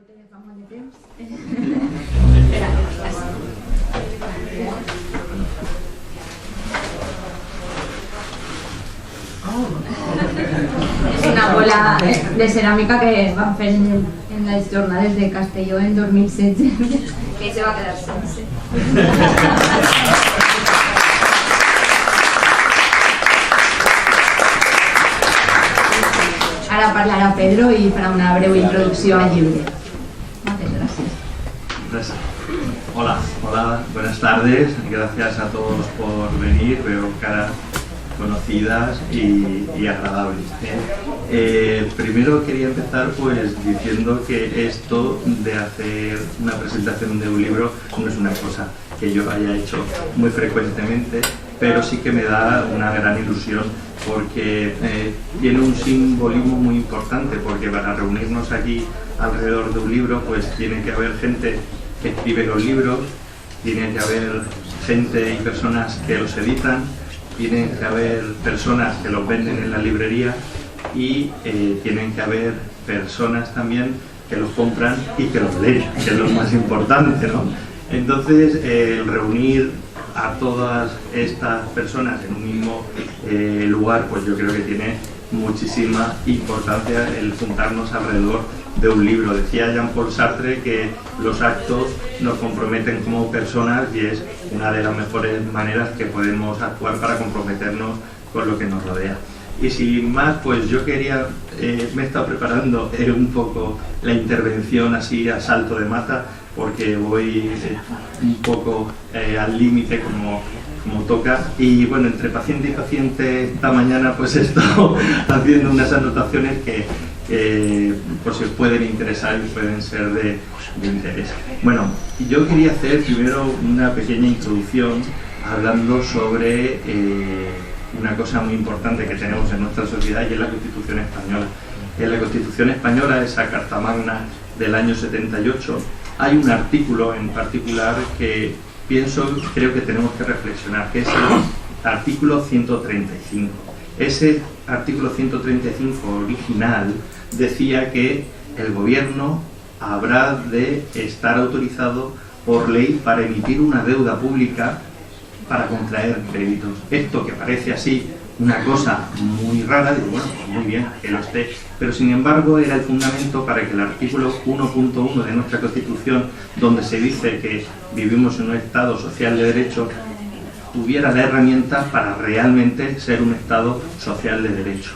telèfon molt de temps. Espera, és una bola de ceràmica que van fer en les jornades de Castelló en 2016, que se va quedar sense. Ara parlarà Pedro y farà una breu introducció al llibre. Muchas gracias. Gracias. Hola, buenas tardes. Gracias a todos por venir. Veo caras conocidas y agradables. Primero quería empezar pues diciendo que esto de hacer una presentación de un libro no es una cosa que yo haya hecho muy frecuentemente, pero sí que me da una gran ilusión porque tiene un simbolismo muy importante, porque para reunirnos aquí alrededor de un libro pues tiene que haber gente que escribe los libros, tiene que haber gente y personas que los editan, tienen que haber personas que los venden en la librería y tienen que haber personas también que los compran y que los leen, que es lo más importante, ¿no? Entonces, reunir a todas estas personas en un mismo lugar, pues yo creo que tiene muchísima importancia el juntarnos alrededor de un libro. Decía Jean-Paul Sartre que los actos nos comprometen como personas y es una de las mejores maneras que podemos actuar para comprometernos con lo que nos rodea. Y sin más, pues yo quería, me he estado preparando un poco la intervención así a salto de mata, porque voy un poco al límite como toca, y bueno, entre paciente y paciente esta mañana pues he estado haciendo unas anotaciones que pues si os pueden interesar y pueden ser de interés. Bueno, yo quería hacer primero una pequeña introducción hablando sobre una cosa muy importante que tenemos en nuestra sociedad, y es la Constitución Española. En la Constitución Española, esa Carta Magna del año 78, hay un artículo en particular que creo que tenemos que reflexionar, que es el artículo 135. Ese artículo 135 original decía que el gobierno habrá de estar autorizado por ley para emitir una deuda pública para contraer créditos. Esto que parece así una cosa muy rara, digo, bueno, pues muy bien que lo esté, pero sin embargo era el fundamento para que el artículo 1.1 de nuestra Constitución, donde se dice que vivimos en un Estado social de derecho, tuviera la herramienta para realmente ser un Estado social de derecho.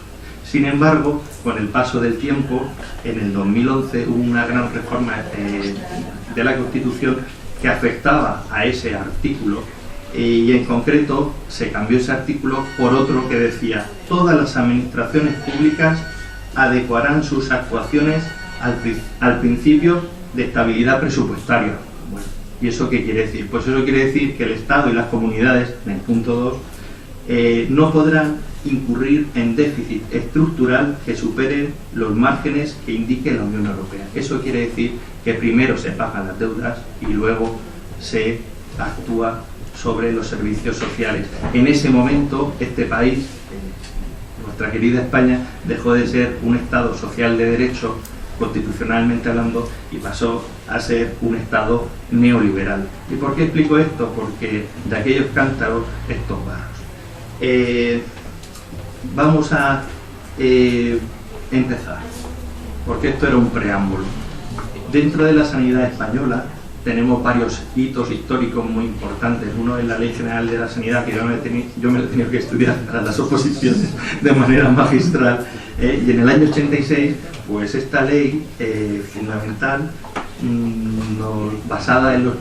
Sin embargo, con el paso del tiempo, en el 2011 hubo una gran reforma de la Constitución que afectaba a ese artículo, y en concreto se cambió ese artículo por otro que decía: todas las administraciones públicas adecuarán sus actuaciones al principio de estabilidad presupuestaria. Bueno, ¿y eso qué quiere decir? Pues eso quiere decir que el Estado y las comunidades, en el punto 2, no podrán incurrir en déficit estructural que superen los márgenes que indique la Unión Europea. Eso quiere decir que primero se pagan las deudas y luego se actúa sobre los servicios sociales. En ese momento este país, nuestra querida España, dejó de ser un Estado social de derecho, constitucionalmente hablando, y pasó a ser un Estado neoliberal. ¿Y por qué explico esto? Porque de aquellos cántaros estos barros. Vamos a empezar, porque esto era un preámbulo. Dentro de la sanidad española tenemos varios hitos históricos muy importantes. Uno es la Ley General de la Sanidad, que yo me lo he tenido que estudiar para las oposiciones de manera magistral, y en el año 86, pues esta ley fundamental, basada en los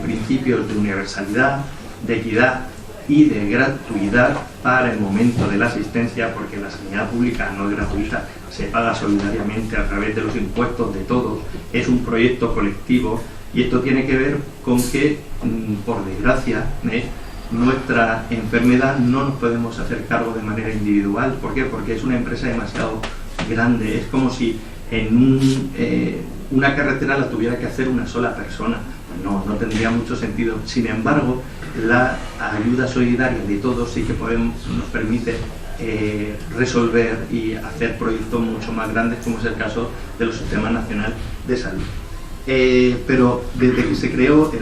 principios de universalidad, de equidad y de gratuidad para el momento de la asistencia, porque la sanidad pública no es gratuita, se paga solidariamente a través de los impuestos de todos, es un proyecto colectivo. Y esto tiene que ver con que, por desgracia, nuestra enfermedad no nos podemos hacer cargo de manera individual. ¿Por qué? Porque es una empresa demasiado grande. Es como si en una carretera la tuviera que hacer una sola persona. No tendría mucho sentido. Sin embargo, la ayuda solidaria de todos sí que nos permite resolver y hacer proyectos mucho más grandes, como es el caso de los sistemas nacionales de salud. Pero desde que se creó,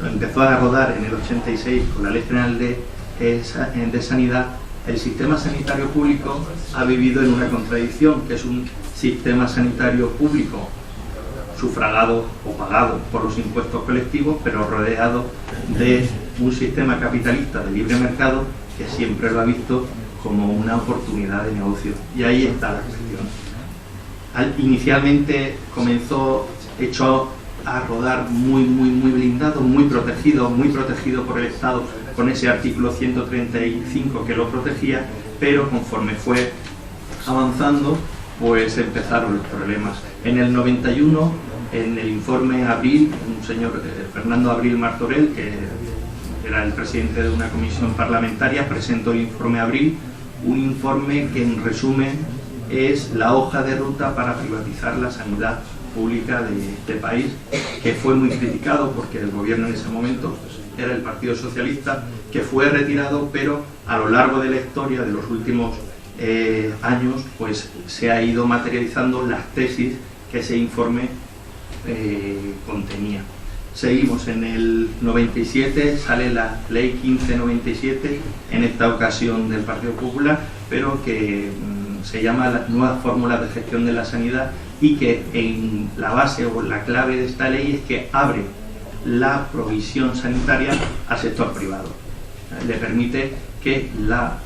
empezó a rodar en el 86 con la Ley General de Sanidad, el sistema sanitario público ha vivido en una contradicción, que es un sistema sanitario público sufragado o pagado por los impuestos colectivos, pero rodeado de un sistema capitalista de libre mercado que siempre lo ha visto como una oportunidad de negocio. Y ahí está la cuestión. Inicialmente comenzó hecho a rodar muy blindado, muy protegido por el Estado, con ese artículo 135 que lo protegía, pero conforme fue avanzando, pues empezaron los problemas. En el 91, en el informe Abril, un señor, Fernando Abril Martorell, que era el presidente de una comisión parlamentaria, presentó el informe Abril, un informe que en resumen es la hoja de ruta para privatizar la sanidad pública de este país, que fue muy criticado porque el gobierno en ese momento era el Partido Socialista, que fue retirado, pero a lo largo de la historia de los últimos años pues se ha ido materializando las tesis que ese informe contenía. Seguimos en el 97, sale la Ley 1597, en esta ocasión del Partido Popular, pero que se llama las nuevas fórmulas de gestión de la sanidad, y que en la base o la clave de esta ley es que abre la provisión sanitaria al sector privado. Le permite que la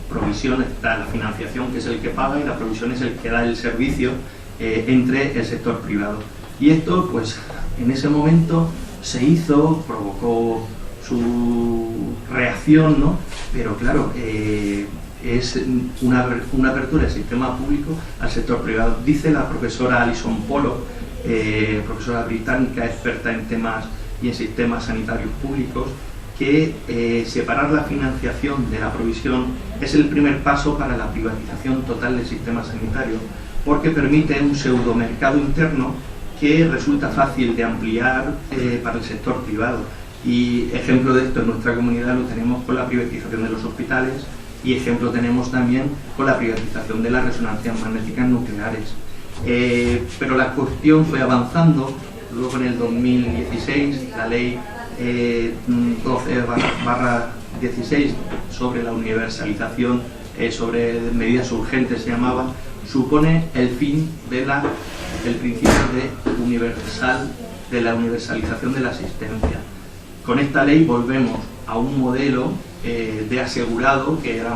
provisión, la financiación, que es el que paga, y la provisión es el que da el servicio entre el sector privado. Y esto, pues, en ese momento se hizo, provocó su reacción, ¿no? Pero claro, es una apertura del sistema público al sector privado. Dice la profesora Alison Pollock, profesora británica experta en temas y en sistemas sanitarios públicos, que separar la financiación de la provisión es el primer paso para la privatización total del sistema sanitario, porque permite un pseudomercado interno que resulta fácil de ampliar para el sector privado. Y ejemplo de esto en nuestra comunidad lo tenemos con la privatización de los hospitales, y ejemplo tenemos también con la privatización de las resonancias magnéticas nucleares. Pero la cuestión fue avanzando. Luego en el 2016 la ley 12/16 sobre la universalización, sobre medidas urgentes se llamaba, supone el fin del principio de la universalización de la asistencia. Con esta ley volvemos a un modelo de asegurado que era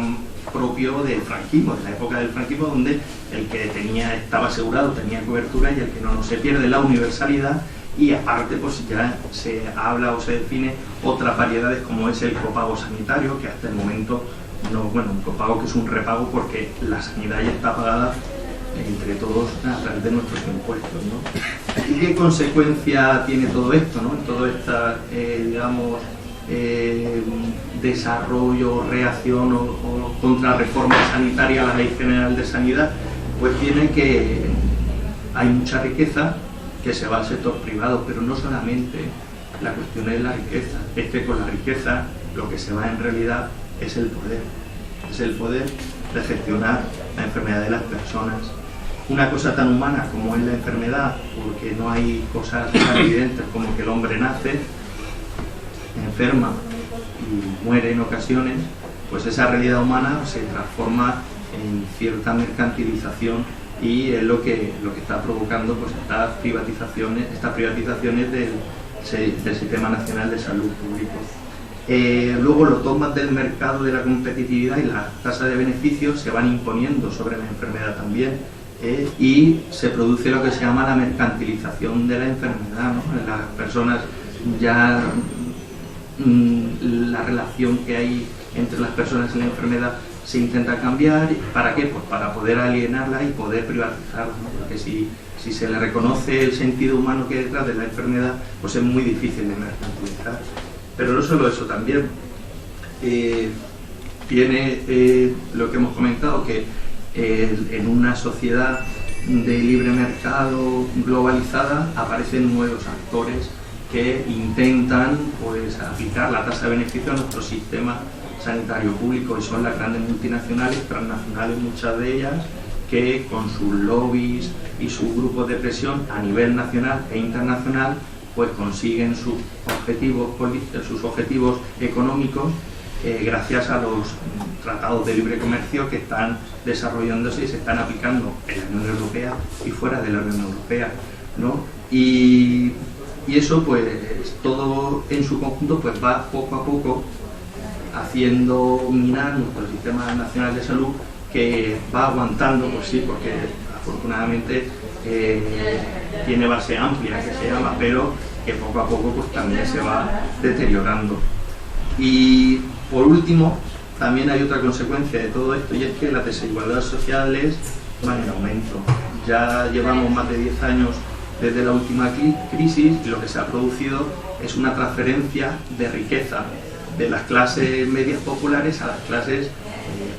propio del franquismo, de la época del franquismo, donde el que estaba asegurado tenía cobertura y el que no se pierde la universalidad. Y aparte, pues ya se habla o se define otras variedades, como es el copago sanitario, que hasta el momento un copago que es un repago porque la sanidad ya está pagada entre todos a través de nuestros impuestos, ¿no? ¿Y qué consecuencia tiene todo esto, ¿no? Todo esta, desarrollo, reacción o contrarreforma sanitaria a la Ley General de Sanidad? Pues tiene que hay mucha riqueza que se va al sector privado, pero no solamente la cuestión es la riqueza, es que con la riqueza lo que se va en realidad es el poder de gestionar la enfermedad de las personas. Una cosa tan humana como es la enfermedad, porque no hay cosas tan evidentes como que el hombre nace, enferma y muere en ocasiones, pues esa realidad humana se transforma en cierta mercantilización, y es lo que está provocando pues estas privatizaciones del Sistema Nacional de Salud Público. Luego los dogmas del mercado, de la competitividad y la tasa de beneficios se van imponiendo sobre la enfermedad también, y se produce lo que se llama la mercantilización de la enfermedad, ¿no? Las personas ya la relación que hay entre las personas y la enfermedad se intenta cambiar. ¿Para qué? Pues para poder alienarla y poder privatizarla, ¿no? Porque si se le reconoce el sentido humano que hay detrás de la enfermedad, pues es muy difícil de mercantilizar. Pero no solo eso, también tiene lo que hemos comentado, que en una sociedad de libre mercado globalizada aparecen nuevos actores que intentan pues aplicar la tasa de beneficio a nuestro sistema sanitario público, y son las grandes multinacionales, transnacionales muchas de ellas, que con sus lobbies y sus grupos de presión a nivel nacional e internacional pues consiguen sus objetivos económicos gracias a los tratados de libre comercio que están desarrollándose y se están aplicando en la Unión Europea y fuera de la Unión Europea, ¿no? Y eso pues todo en su conjunto pues va poco a poco haciendo minar nuestro sistema nacional de salud, que va aguantando, pues sí, porque afortunadamente tiene base amplia, que se llama, pero que poco a poco pues también se va deteriorando. Y por último, también hay otra consecuencia de todo esto, y es que las desigualdades sociales van en aumento. Ya llevamos más de 10 años desde la última crisis y lo que se ha producido es una transferencia de riqueza de las clases medias populares a las clases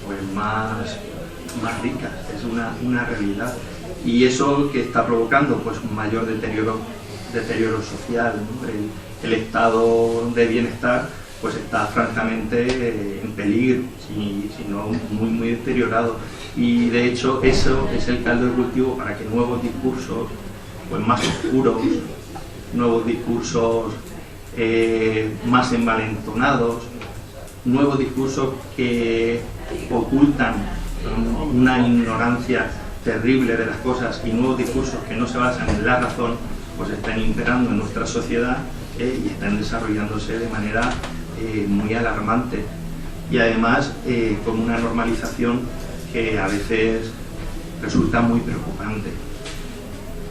pues más ricas. Es una realidad. Y eso que está provocando pues un mayor deterioro social, ¿no? El estado de bienestar pues está francamente en peligro, si no muy deteriorado. Y de hecho eso es el caldo de cultivo para que nuevos discursos pues más oscuros, nuevos discursos más envalentonados, nuevos discursos que ocultan una ignorancia terrible de las cosas y nuevos discursos que no se basan en la razón, pues están imperando en nuestra sociedad y están desarrollándose de manera muy alarmante, y además con una normalización que a veces resulta muy preocupante.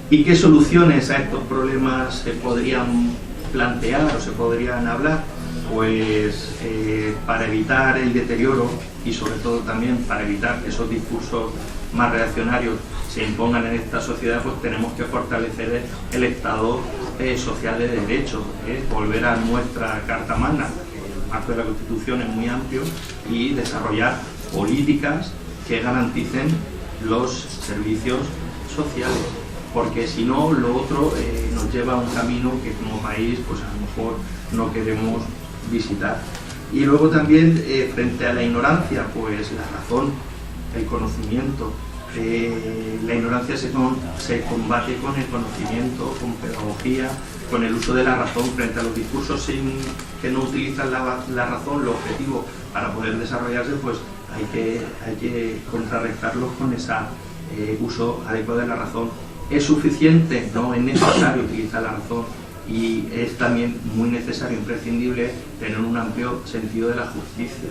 ¿Y qué soluciones a estos problemas se podrían plantear o se podrían hablar? Pues para evitar el deterioro y sobre todo también para evitar que esos discursos más reaccionarios se impongan en esta sociedad, pues tenemos que fortalecer el Estado social de derecho, volver a nuestra Carta Magna, el marco de la Constitución es muy amplio, y desarrollar políticas que garanticen los servicios sociales, porque si no, lo otro nos lleva a un camino que como país pues a lo mejor no queremos visitar. Y luego también frente a la ignorancia, pues la razón, el conocimiento. La ignorancia se combate con el conocimiento, con pedagogía, con el uso de la razón frente a los discursos que no utilizan la razón, lo objetivo, para poder desarrollarse, pues hay que contrarrestarlos con ese uso adecuado de la razón. ¿Es suficiente? No, es necesario utilizar la razón, y es también muy necesario, imprescindible, tener un amplio sentido de la justicia.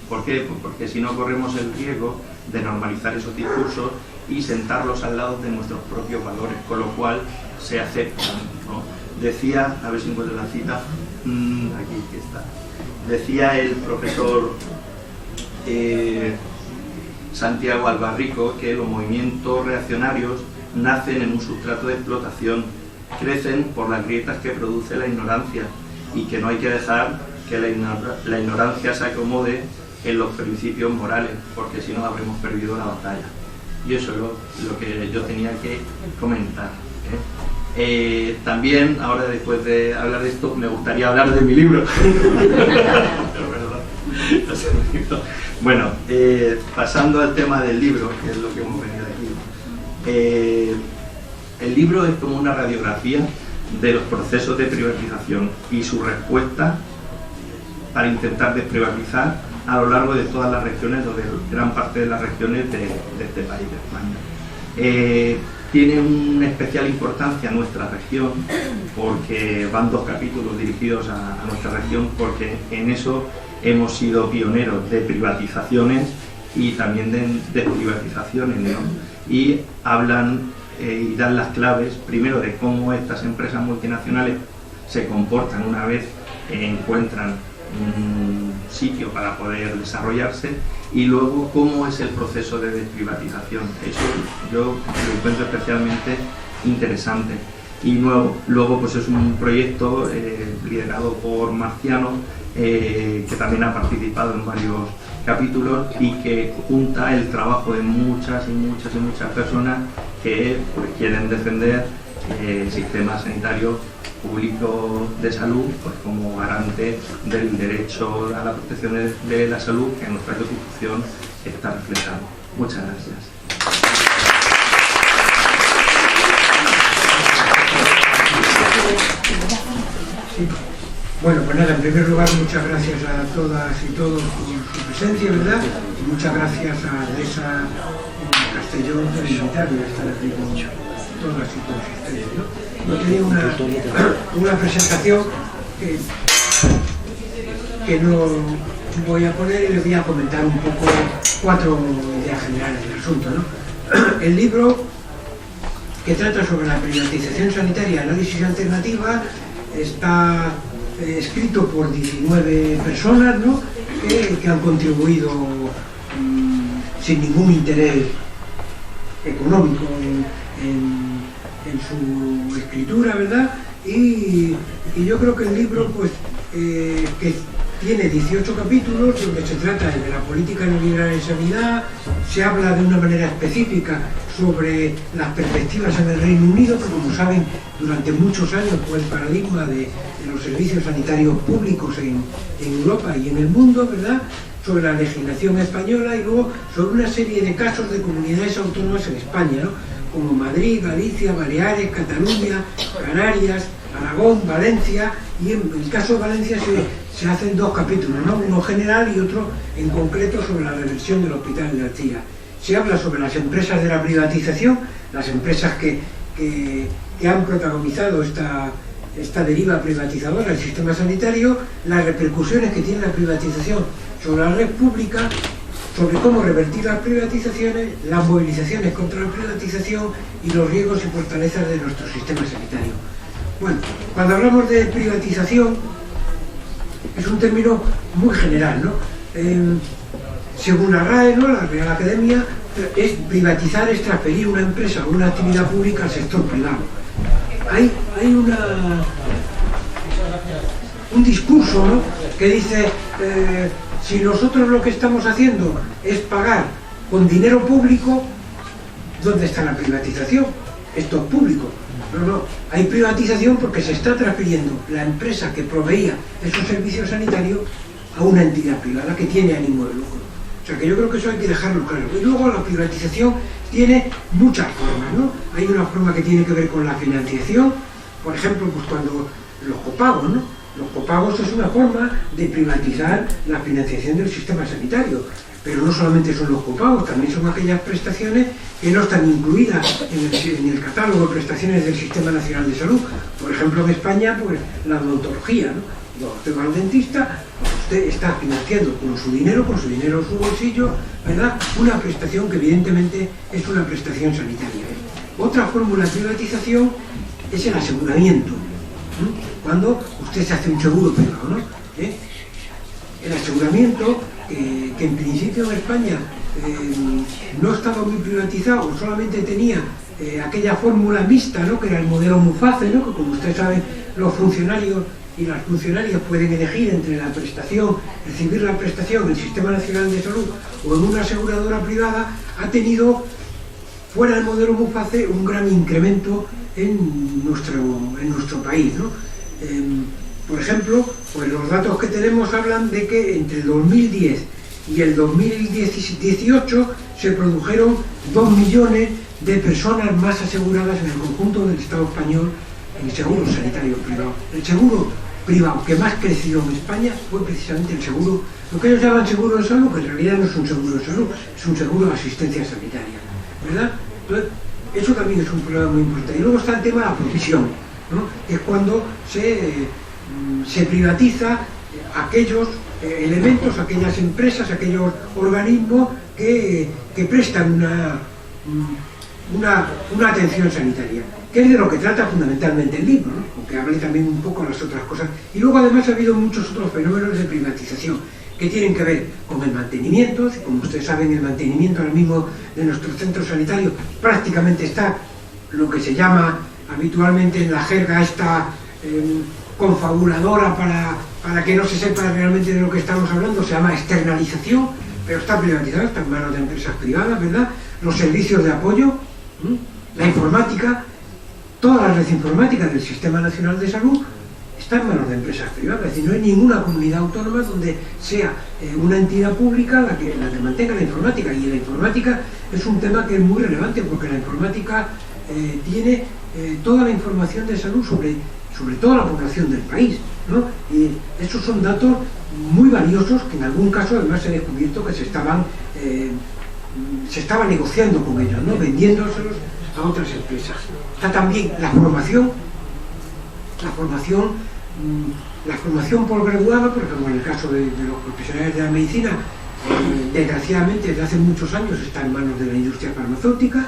¿Por qué? Pues porque si no corremos el riesgo de normalizar esos discursos y sentarlos al lado de nuestros propios valores, con lo cual se aceptan, ¿no? Decía, a ver si encuentro la cita, aquí está, decía el profesor Santiago Albarrico que los movimientos reaccionarios nacen en un sustrato de explotación, crecen por las grietas que produce la ignorancia, y que no hay que dejar que la ignorancia se acomode en los principios morales, porque si no habremos perdido la batalla. Y eso es lo que yo tenía que comentar. También, ahora después de hablar de esto, me gustaría hablar de mi libro. Bueno, pasando al tema del libro, que es lo que hemos venido aquí. El libro es como una radiografía de los procesos de privatización y su respuesta para intentar desprivatizar a lo largo de todas las regiones, o de gran parte de las regiones de este país, de España. Tiene una especial importancia nuestra región, porque van 2 capítulos dirigidos a nuestra región, porque en eso hemos sido pioneros de privatizaciones y también de desprivatizaciones, ¿no? Y hablan y dan las claves, primero, de cómo estas empresas multinacionales se comportan una vez encuentran un sitio para poder desarrollarse, y luego cómo es el proceso de desprivatización. Eso yo lo encuentro especialmente interesante. Y luego pues es un proyecto liderado por Marciano, que también ha participado en varios capítulos y que junta el trabajo de muchas personas que pues, quieren defender el sistema sanitario público de salud pues, como garante del derecho a la protección de la salud que nuestra Constitución está reflejando. Muchas gracias. Sí. Bueno, pues nada, en primer lugar, muchas gracias a todas y todos por su presencia, ¿verdad? Y muchas gracias a Teresa Castellón por invitarme a estar aquí con todas y todos ustedes, ¿no? Yo tenía una presentación que no voy a poner y les voy a comentar un poco 4 ideas generales del asunto, ¿no? El libro que trata sobre la privatización sanitaria, análisis alternativa, está escrito por 19 personas, ¿no? que han contribuido sin ningún interés económico en su escritura, ¿verdad? Y yo creo que el libro, pues, que tiene 18 capítulos donde se trata de la política neoliberal en sanidad, se habla de una manera específica sobre las perspectivas en el Reino Unido, que como saben durante muchos años fue el paradigma de los servicios sanitarios públicos en Europa y en el mundo, ¿verdad? Sobre la legislación española y luego sobre una serie de casos de comunidades autónomas en España, ¿no? Como Madrid, Galicia, Baleares, Cataluña, Canarias, Aragón, Valencia, y en el caso de Valencia se hacen 2 capítulos, ¿no? Uno general y otro en concreto sobre la reversión del hospital de Alcira. Se habla sobre las empresas de la privatización, las empresas que han protagonizado esta deriva privatizadora del sistema sanitario, las repercusiones que tiene la privatización sobre la red pública, sobre cómo revertir las privatizaciones, las movilizaciones contra la privatización y los riesgos y fortalezas de nuestro sistema sanitario. Bueno, cuando hablamos de privatización, es un término muy general, ¿no? Según la RAE, ¿no? La Real Academia, es privatizar, es transferir una empresa o una actividad pública al sector privado. Hay un discurso, ¿no? Que dice, si nosotros lo que estamos haciendo es pagar con dinero público, ¿dónde está la privatización? Esto es público. No, hay privatización porque se está transfiriendo la empresa que proveía esos servicios sanitarios a una entidad privada que tiene ánimo de lucro. O sea que yo creo que eso hay que dejarlo claro. Y luego la privatización tiene muchas formas, ¿no? Hay una forma que tiene que ver con la financiación, por ejemplo, pues cuando los copagos, ¿no? Los copagos es una forma de privatizar la financiación del sistema sanitario. Pero no solamente son los copagos, también son aquellas prestaciones que no están incluidas en el catálogo de prestaciones del Sistema Nacional de Salud. Por ejemplo, en España, pues la odontología, ¿no? Cuando usted va al dentista, usted está financiando con su dinero en su bolsillo, ¿verdad? Una prestación que evidentemente es una prestación sanitaria. Otra fórmula de privatización es el aseguramiento, ¿no? Cuando usted se hace un seguro privado, ¿no? El aseguramiento, que en principio en España no estaba muy privatizado, solamente tenía aquella fórmula mixta, ¿no? Que era el modelo Muface, ¿no? Que como usted sabe, los funcionarios y las funcionarias pueden elegir entre la prestación, recibir la prestación en el Sistema Nacional de Salud o en una aseguradora privada, ha tenido, fuera del modelo Muface, un gran incremento en nuestro país, ¿no? Por ejemplo, pues los datos que tenemos hablan de que entre el 2010 y el 2018 se produjeron 2 millones de personas más aseguradas en el conjunto del Estado español en seguros sanitarios privados. El seguro privado que más creció en España fue precisamente el seguro, lo que ellos llaman seguro de salud, que en realidad no es un seguro de salud, es un seguro de asistencia sanitaria, ¿verdad? Entonces, eso también es un problema muy importante. Y luego está el tema de la provisión, ¿no? Que es cuando se privatiza aquellos elementos, aquellas empresas, aquellos organismos que prestan una atención sanitaria, que es de lo que trata fundamentalmente el libro, ¿no? Aunque hable también un poco de las otras cosas. Y luego además ha habido muchos otros fenómenos de privatización que tienen que ver con el mantenimiento. Como ustedes saben, el mantenimiento ahora mismo de nuestros centros sanitarios prácticamente está lo que se llama habitualmente en la jerga esta confabuladora para que no se sepa realmente de lo que estamos hablando, se llama externalización, pero está privatizado, está en manos de empresas privadas, ¿verdad? Los servicios de apoyo, la informática, toda la red informática del Sistema Nacional de Salud está en manos de empresas privadas. Es decir, no hay ninguna comunidad autónoma donde sea una entidad pública la que mantenga la informática. Y la informática es un tema que es muy relevante porque la informática tiene toda la información de salud sobre todo a la población del país, ¿no? Y esos son datos muy valiosos que en algún caso además se ha descubierto que se estaba negociando con ellos, ¿no? Vendiéndoselos a otras empresas. Está también la formación posgraduada, por ejemplo, en el caso de los profesionales de la medicina, desgraciadamente desde hace muchos años está en manos de la industria farmacéutica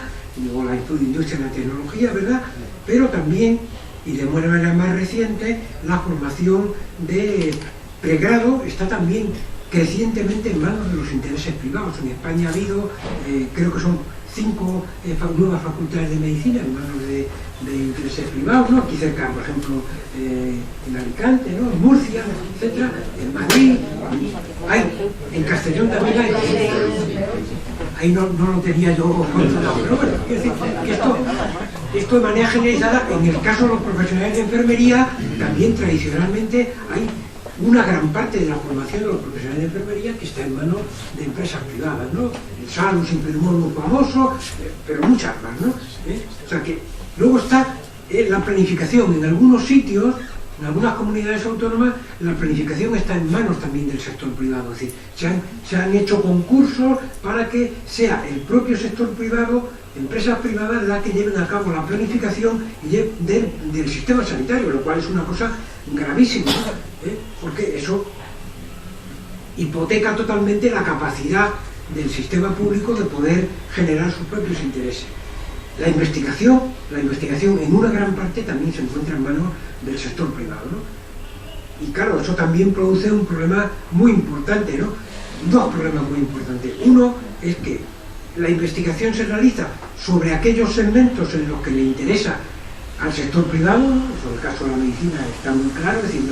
o la industria de la tecnología, ¿verdad? Pero también, y de una manera más reciente, la formación de pregrado está también crecientemente en manos de los intereses privados. En España ha habido, creo que son 5 nuevas facultades de medicina en manos de intereses privados, ¿no? Aquí cerca, por ejemplo, en Alicante, ¿no? En Murcia, etcétera, en Madrid, en Castellón también hay. Ahí no lo tenía yo controlado, pero bueno, quiero decir que esto de manera generalizada, en el caso de los profesionales de enfermería, también tradicionalmente hay una gran parte de la formación de los profesionales de enfermería que está en manos de empresas privadas, ¿no? El Salus siempre muy famoso, pero muchas más, ¿no? O sea que luego está la planificación. En algunos sitios, en algunas comunidades autónomas, la planificación está en manos también del sector privado. Es decir, se han hecho concursos para que sea el propio sector privado, empresas privadas, las que lleven a cabo la planificación del sistema sanitario, lo cual es una cosa gravísima, ¿no? Porque eso hipoteca totalmente la capacidad del sistema público de poder generar sus propios intereses. La investigación en una gran parte también se encuentra en manos del sector privado, ¿no? Y claro, eso también produce un problema muy importante, ¿no? Dos problemas muy importantes. Uno es que la investigación se realiza sobre aquellos segmentos en los que le interesa al sector privado, ¿no? En el caso de la medicina está muy claro, es decir,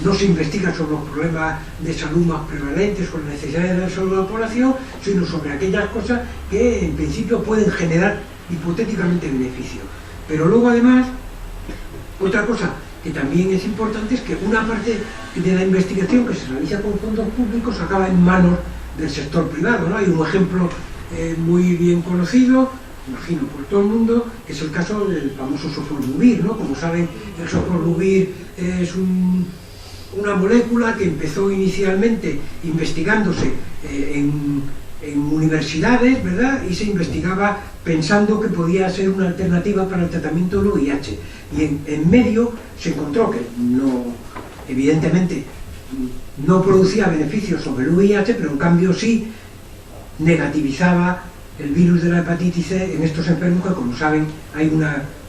no se investiga sobre los problemas de salud más prevalentes o las necesidades de la salud de la población, sino sobre aquellas cosas que en principio pueden generar hipotéticamente beneficio. Pero luego además, otra cosa que también es importante es que una parte de la investigación que se realiza con fondos públicos acaba en manos del sector privado, ¿no? Hay un ejemplo muy bien conocido, imagino por todo el mundo, que es el caso del famoso Sofosbuvir, ¿no? Como saben, el Sofosbuvir es una molécula que empezó inicialmente investigándose en universidades, ¿verdad? Y se investigaba pensando que podía ser una alternativa para el tratamiento del VIH. Y en medio se encontró que evidentemente no producía beneficios sobre el VIH, pero en cambio sí negativizaba el virus de la hepatitis C en estos enfermos que, como saben, hay un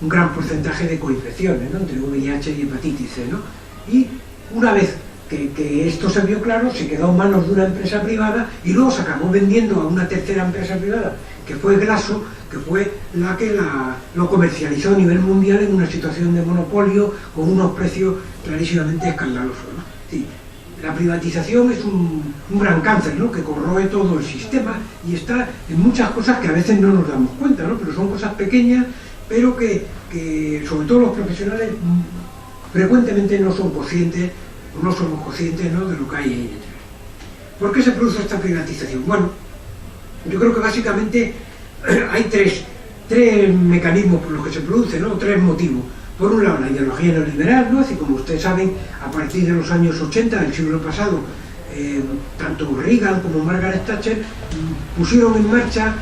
gran porcentaje de coinfecciones, ¿no? Entre VIH y hepatitis C, ¿no? Y una vez que esto se vio claro, se quedó en manos de una empresa privada y luego se acabó vendiendo a una tercera empresa privada, que fue Glaxo, que fue la que lo comercializó a nivel mundial en una situación de monopolio con unos precios clarísimamente escandalosos, ¿no? Sí, la privatización es un gran cáncer, ¿no? Que corroe todo el sistema y está en muchas cosas que a veces no nos damos cuenta, ¿no? Pero son cosas pequeñas, pero que sobre todo los profesionales frecuentemente no somos conscientes, ¿no? De lo que hay ahí detrás. ¿Por qué se produce esta privatización? Bueno, yo creo que básicamente hay tres mecanismos por los que se produce, ¿no? Tres motivos. Por un lado, la ideología neoliberal, ¿no? Así como ustedes saben, a partir de los años 80 del siglo pasado, tanto Reagan como Margaret Thatcher pusieron en marcha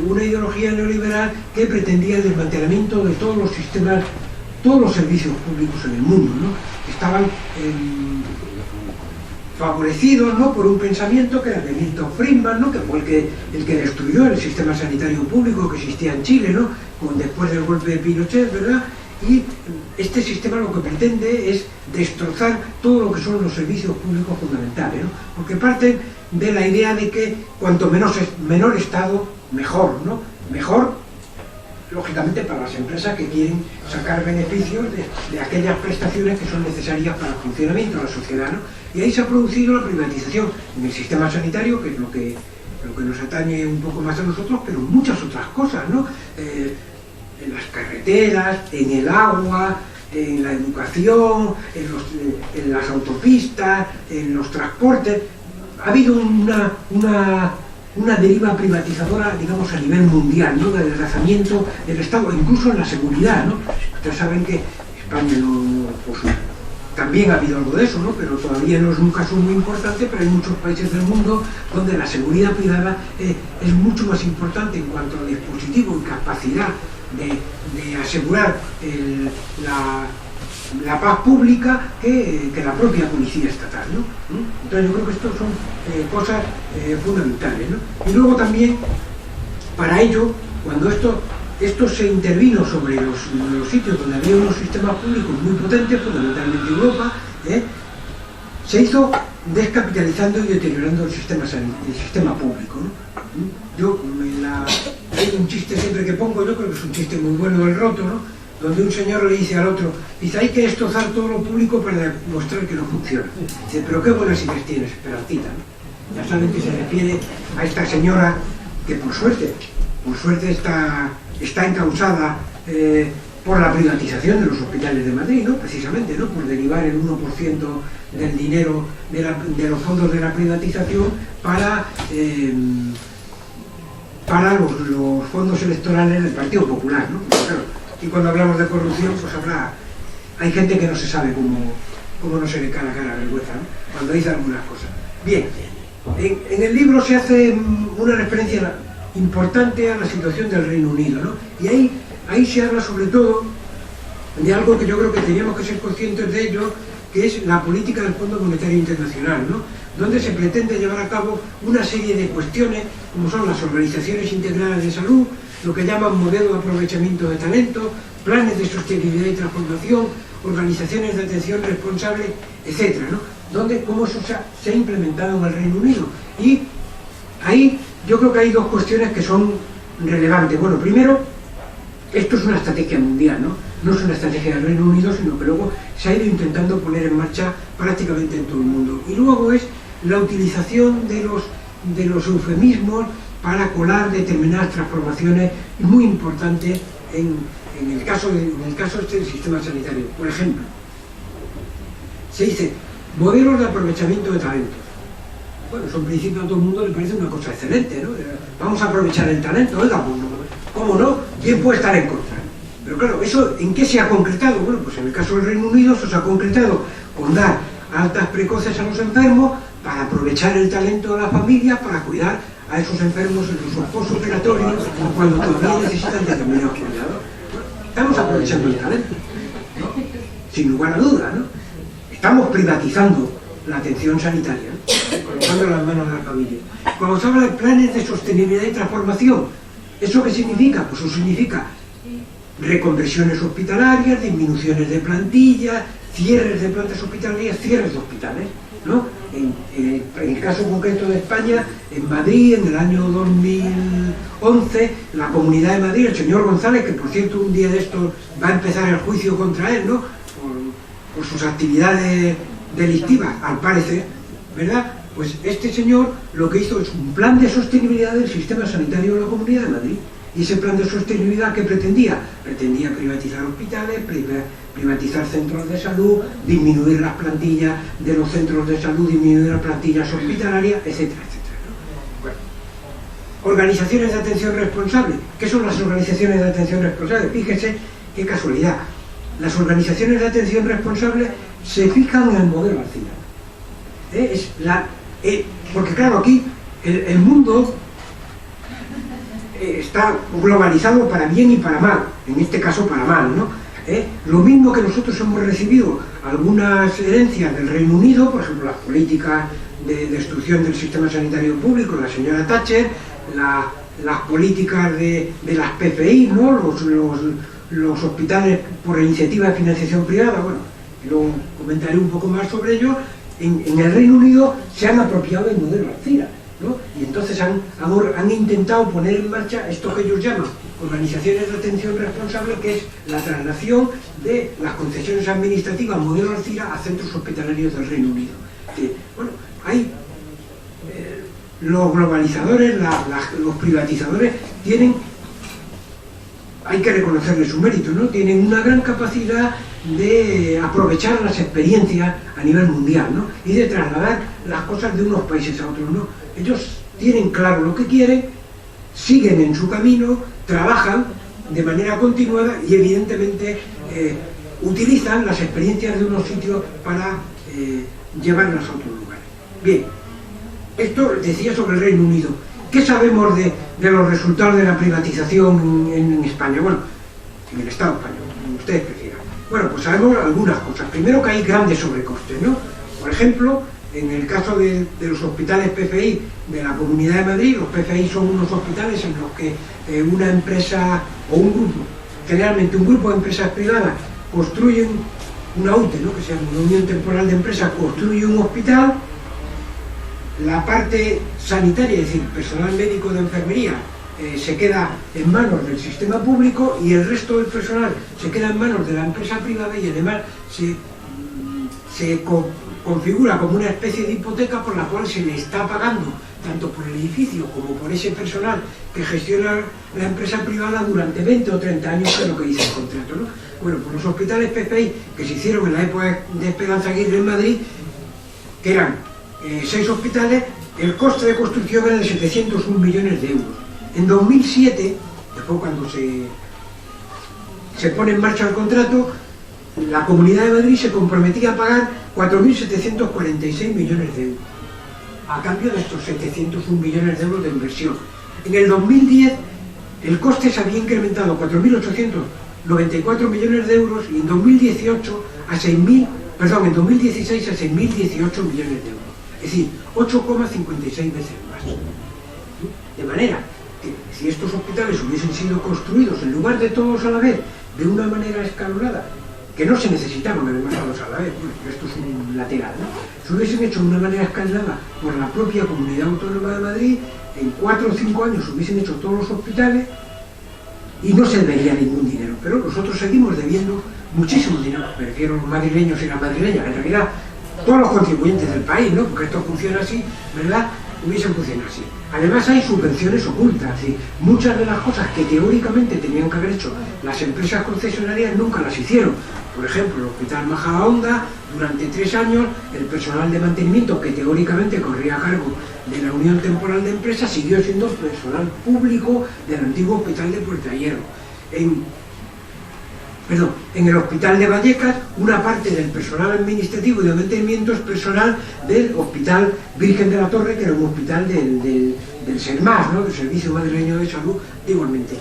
una ideología neoliberal que pretendía el desmantelamiento de todos los sistemas, todos los servicios públicos en el mundo, ¿no? Estaban favorecidos, ¿no? Por un pensamiento que era de Milton Friedman, ¿no? Que fue el que destruyó el sistema sanitario público que existía en Chile, ¿no? Después del golpe de Pinochet, ¿verdad? Y este sistema lo que pretende es destrozar todo lo que son los servicios públicos fundamentales, ¿no? Porque parten de la idea de que cuanto menor Estado, mejor, ¿no? Mejor, lógicamente, para las empresas que quieren sacar beneficios de aquellas prestaciones que son necesarias para el funcionamiento de la sociedad, ¿no? Y ahí se ha producido la privatización en el sistema sanitario, que es lo que nos atañe un poco más a nosotros, pero muchas otras cosas, ¿no? En las carreteras, en el agua, en la educación, en las autopistas, en los transportes. Ha habido una deriva privatizadora, digamos, a nivel mundial, ¿no? De desplazamiento del Estado, incluso en la seguridad, ¿no? Ustedes saben que España no, pues, también ha habido algo de eso, ¿no? Pero todavía no es un caso muy importante, pero hay muchos países del mundo donde la seguridad privada es mucho más importante en cuanto al dispositivo y capacidad de asegurar la paz pública que la propia policía estatal, ¿no? Entonces yo creo que esto son cosas fundamentales, ¿no? Y luego también, para ello, cuando esto se intervino sobre los sitios donde había unos sistemas públicos muy potentes, fundamentalmente Europa, se hizo descapitalizando y deteriorando el sistema público, ¿no? Hay un chiste siempre que pongo, yo creo que es un chiste muy bueno del Roto, ¿no? Donde un señor le dice al otro, dice, hay que destrozar todo lo público para demostrar que no funciona. Dice, pero qué buenas ideas tienes, Esperantita, ¿no? Ya saben que se refiere a esta señora que por suerte está encausada por la privatización de los hospitales de Madrid, ¿no? Precisamente, ¿no? Por derivar el 1% del dinero de los fondos de la privatización para los fondos electorales del Partido Popular, ¿no? Pero claro, y cuando hablamos de corrupción, pues hay gente que no se sabe cómo no se le cae la cara de vergüenza, ¿no? Cuando dice algunas cosas. Bien, en el libro se hace una referencia importante a la situación del Reino Unido, ¿no? Y ahí se habla sobre todo de algo que yo creo que teníamos que ser conscientes de ello, que es la política del Fondo Monetario Internacional, ¿no? Donde se pretende llevar a cabo una serie de cuestiones, como son las organizaciones integrales de salud, lo que llaman modelo de aprovechamiento de talento, planes de sostenibilidad y transformación, organizaciones de atención responsable, etcétera, ¿no? Cómo eso se ha implementado en el Reino Unido. Y ahí yo creo que hay dos cuestiones que son relevantes. Bueno, primero, esto es una estrategia mundial, ¿no? No es una estrategia del Reino Unido, sino que luego se ha ido intentando poner en marcha prácticamente en todo el mundo. Y luego es la utilización de los eufemismos para colar determinadas transformaciones muy importantes en el caso del sistema sanitario. Por ejemplo, se dice modelos de aprovechamiento de talentos. Bueno, eso en principio a todo el mundo le parece una cosa excelente, ¿no? Vamos a aprovechar el talento, oiga, pues, ¿cómo no? ¿Quién puede estar en contra? Pero claro, ¿eso en qué se ha concretado? Bueno, pues en el caso del Reino Unido eso se ha concretado con dar altas precoces a los enfermos para aprovechar el talento de la familia, para cuidar a esos enfermos en los postoperatorios o cuando todavía necesitan determinados cuidados. Estamos aprovechando el talento, ¿no? Sin lugar a dudas, ¿no? Estamos privatizando la atención sanitaria, ¿no? Colocando las manos de la familia. Cuando se habla de planes de sostenibilidad y transformación, ¿eso qué significa? Pues eso significa reconversiones hospitalarias, disminuciones de plantilla, cierres de plantas hospitalarias, cierres de hospitales, ¿no? En el caso concreto de España, en Madrid, en el año 2011, la Comunidad de Madrid, el señor González, que por cierto un día de estos va a empezar el juicio contra él, ¿no? Por sus actividades delictivas, al parecer, ¿verdad? Pues este señor lo que hizo es un plan de sostenibilidad del sistema sanitario de la Comunidad de Madrid. Y ese plan de sostenibilidad, ¿qué pretendía? Pretendía privatizar hospitales, privatizar centros de salud, disminuir las plantillas de los centros de salud, disminuir las plantillas hospitalarias, etcétera, etcétera, ¿no? Bueno. Organizaciones de atención responsable. ¿Qué son las organizaciones de atención responsable? Fíjese qué casualidad. Las organizaciones de atención responsable se fijan en el modelo Alcina. Porque claro, aquí el mundo está globalizado para bien y para mal, en este caso para mal, ¿no? Lo mismo que nosotros hemos recibido algunas herencias del Reino Unido, por ejemplo las políticas de destrucción del sistema sanitario público, la señora Thatcher, las políticas de las PFI, ¿no? Los hospitales por iniciativa de financiación privada, bueno, luego comentaré un poco más sobre ello. En el Reino Unido se han apropiado del modelo Alcina, ¿no? Y entonces han intentado poner en marcha esto que ellos llaman organizaciones de atención responsable, que es la traslación de las concesiones administrativas modelo Alcina a centros hospitalarios del Reino Unido. Bueno, los globalizadores, los privatizadores hay que reconocerles su mérito, ¿no? Tienen una gran capacidad de aprovechar las experiencias a nivel mundial, ¿no? Y de trasladar las cosas de unos países a otros, ¿no? Ellos tienen claro lo que quieren, siguen en su camino, trabajan de manera continuada y evidentemente utilizan las experiencias de unos sitios para llevarlas a otros lugares. Bien, esto decía sobre el Reino Unido. ¿Qué sabemos de los resultados de la privatización en España? Bueno, en el Estado español, como ustedes prefieran. Bueno, pues sabemos algunas cosas. Primero, que hay grandes sobrecostes, ¿no? Por ejemplo, en el caso de los hospitales PFI de la Comunidad de Madrid, los PFI son unos hospitales en los que una empresa o un grupo, generalmente un grupo de empresas privadas, construyen una UTE, ¿no?, que se llama una Unión Temporal de Empresas, construye un hospital. La parte sanitaria, es decir, personal médico de enfermería, se queda en manos del sistema público, y el resto del personal se queda en manos de la empresa privada, y además se configura como una especie de hipoteca por la cual se le está pagando tanto por el edificio como por ese personal que gestiona la empresa privada durante 20 o 30 años, que es lo que dice el contrato, ¿no? Bueno, pues los hospitales PFI que se hicieron en la época de Esperanza Aguirre en Madrid, que eran 6 hospitales, el coste de construcción era de 701 millones de euros. En 2007, después cuando se pone en marcha el contrato, la Comunidad de Madrid se comprometía a pagar 4.746 millones de euros, a cambio de estos 701 millones de euros de inversión. En el 2010 el coste se había incrementado a 4.894 millones de euros, y en 2018 en 2016 a 6.018 millones de euros. Es decir, 8,56 veces más. De manera que si estos hospitales hubiesen sido construidos en lugar de todos a la vez, de una manera escalonada, que no se necesitaban además todos a la vez, bueno, esto es un lateral, ¿no?, se hubiesen hecho de una manera escalonada por la propia Comunidad Autónoma de Madrid, en 4 o 5 años se hubiesen hecho todos los hospitales y no se debería ningún dinero. Pero nosotros seguimos debiendo muchísimo dinero, me refiero a los madrileños y las madrileñas, en realidad todos los contribuyentes del país, ¿no?, porque esto funciona así, ¿verdad?, hubiesen funcionado así. Además hay subvenciones ocultas, ¿sí? Muchas de las cosas que teóricamente tenían que haber hecho las empresas concesionarias nunca las hicieron. Por ejemplo, el Hospital Majadahonda, durante 3 años, el personal de mantenimiento, que teóricamente corría a cargo de la Unión Temporal de Empresas, siguió siendo personal público del antiguo Hospital de Puerta Hierro. En el Hospital de Vallecas, una parte del personal administrativo y de mantenimiento es personal del Hospital Virgen de la Torre, que era un hospital del SERMAS, ¿no?, del Servicio Madrileño de Salud, igualmente,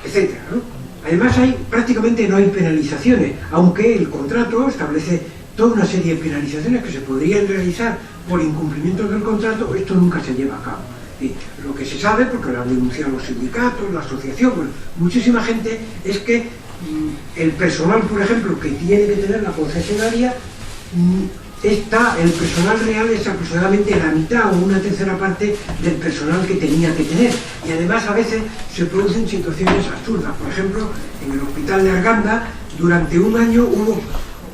etcétera, ¿no? Además prácticamente no hay penalizaciones, aunque el contrato establece toda una serie de penalizaciones que se podrían realizar por incumplimiento del contrato. Esto nunca se lleva a cabo. Y lo que se sabe, porque lo han denunciado los sindicatos, la asociación, bueno, muchísima gente, es que el personal, por ejemplo, que tiene que tener la concesionaria, el personal real es aproximadamente la mitad o una tercera parte del personal que tenía que tener, y además a veces se producen situaciones absurdas. Por ejemplo, en el Hospital de Arganda, durante un año hubo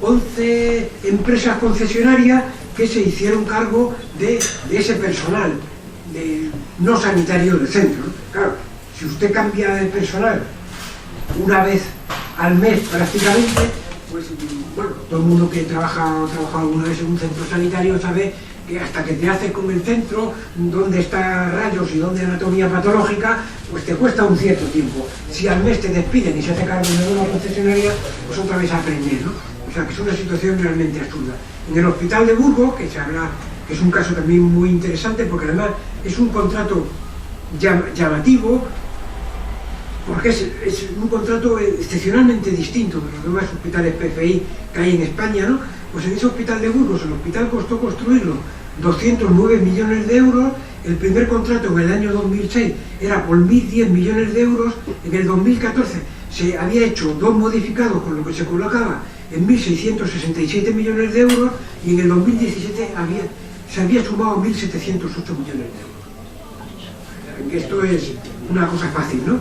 11 empresas concesionarias que se hicieron cargo de ese personal no sanitario del centro, ¿no? Claro, si usted cambia de personal una vez al mes prácticamente, pues bueno, todo el mundo que ha trabajado alguna vez en un centro sanitario sabe que hasta que te haces con el centro, dónde está rayos y dónde anatomía patológica, pues te cuesta un cierto tiempo. Si al mes te despiden y se hace cargo de una concesionaria, pues otra vez aprender, ¿no? O sea, que es una situación realmente absurda. En el Hospital de Burgos, que es un caso también muy interesante, porque además es un contrato llamativo, porque es un contrato excepcionalmente distinto de los demás hospitales PFI que hay en España, ¿no? Pues en ese Hospital de Burgos, el hospital costó construirlo 209 millones de euros, el primer contrato en el año 2006 era por 1.010 millones de euros, en el 2014 se había hecho 2 modificados con lo que se colocaba en 1.667 millones de euros, y en el 2017 se había sumado 1.708 millones de euros. Esto es una cosa fácil, ¿no?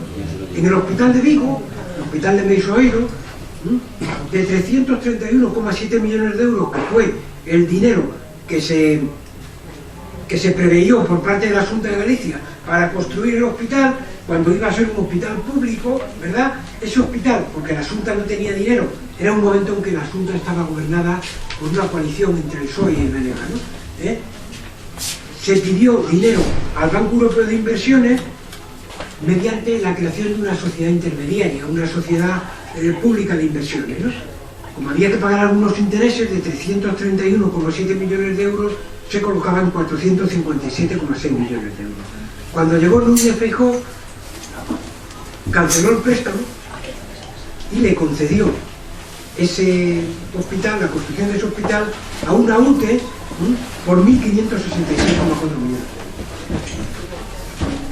En el Hospital de Vigo, el Hospital de Meixoeiro, de 331,7 millones de euros, que fue el dinero que se preveyó por parte de la Xunta de Galicia para construir el hospital, cuando iba a ser un hospital público, ¿verdad? Ese hospital, porque la Xunta no tenía dinero, era un momento en que la Xunta estaba gobernada por una coalición entre el PSOE y el BNG, ¿no? Se pidió dinero al Banco Europeo de Inversiones mediante la creación de una sociedad intermediaria, una sociedad pública de inversiones, ¿no? como había que pagar algunos intereses de 331,7 millones de euros, se colocaban 457,6 millones de euros. Cuando llegó Núñez Feijóo, canceló el préstamo y le concedió ese hospital, la construcción de ese hospital, a una UTE por 1.566,4 millones.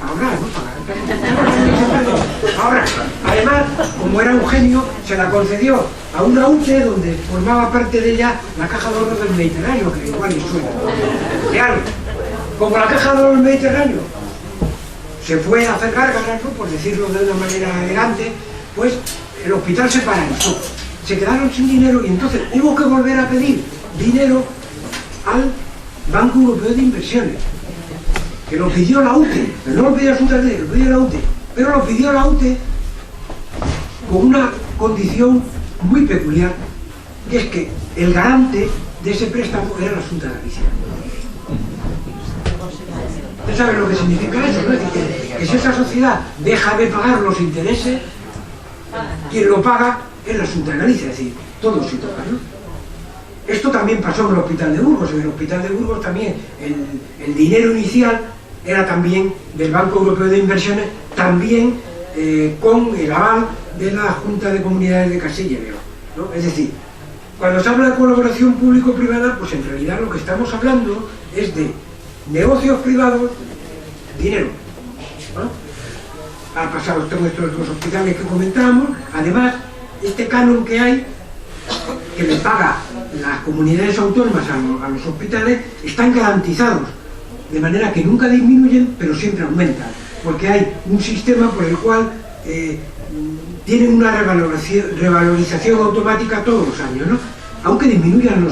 Ahora, ¿no? Ahora, además, como era un genio, se la concedió a una UTE donde formaba parte de ella la Caja de Ahorros del Mediterráneo, que igual les suena. Claro, como la Caja de Ahorros del Mediterráneo se fue a hacer gárgaras, ¿no?, por decirlo de una manera elegante, pues el hospital se paralizó. Se quedaron sin dinero y entonces hubo que volver a pedir dinero al Banco Europeo de Inversiones, que lo pidió la UTE, pero no lo pidió Santander, lo pidió la UTE, pero lo pidió la UTE con una condición muy peculiar, que es que el garante de ese préstamo era la Xunta de Galicia. ¿Usted sabe lo que significa eso, no? Es decir, que si esa sociedad deja de pagar los intereses, quien lo paga es la Xunta de Galicia, es decir, todos se tocan, ¿no? Esto también pasó en el Hospital de Burgos. En el Hospital de Burgos también el dinero inicial era también del Banco Europeo de Inversiones, también con el aval de la Junta de Comunidades de Castilla y León, ¿no? Es decir, cuando se habla de colaboración público-privada, pues en realidad lo que estamos hablando es de negocios privados, dinero, ¿no? Ha pasado todos estos dos hospitales que comentábamos. Además, este canon que hay, que le paga las comunidades autónomas a los hospitales, están garantizados, de manera que nunca disminuyen, pero siempre aumentan, porque hay un sistema por el cual tienen una revalorización automática todos los años, ¿no? Aunque disminuyan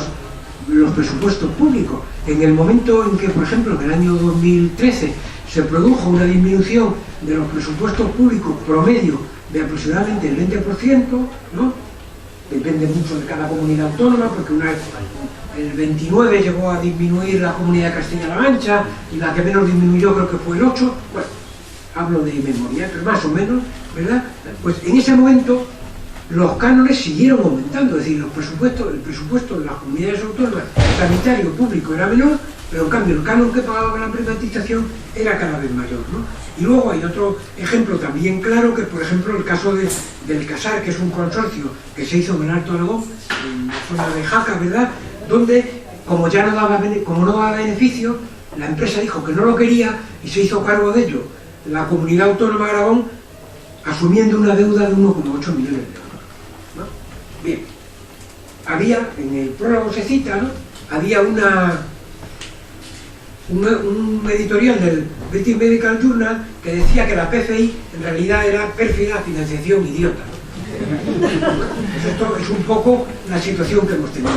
los presupuestos públicos. En el momento en que, por ejemplo, en el año 2013 se produjo una disminución de los presupuestos públicos promedio de aproximadamente el 20%, ¿no? Depende mucho de cada comunidad autónoma, porque el 29 llegó a disminuir la Comunidad de Castilla-La Mancha, y la que menos disminuyó creo que fue el 8, bueno, hablo de memoria, pero más o menos, ¿verdad? Pues en ese momento los cánones siguieron aumentando, es decir, el presupuesto de las comunidades autónomas sanitario público era menor, pero en cambio el canon que pagaba la privatización era cada vez mayor, ¿no? Y luego hay otro ejemplo también claro, que es por ejemplo el caso del Casar, que es un consorcio que se hizo en el Alto Aragón, en la zona de Jaca, ¿verdad?, donde como no daba beneficio, la empresa dijo que no lo quería y se hizo cargo de ello la Comunidad Autónoma de Aragón, asumiendo una deuda de 1,8 millones de euros, ¿no? Bien, había, en el prólogo se cita, ¿no?, había un editorial del British Medical Journal que decía que la PFI en realidad era pérfida financiación idiota. Pues esto es un poco la situación que hemos tenido.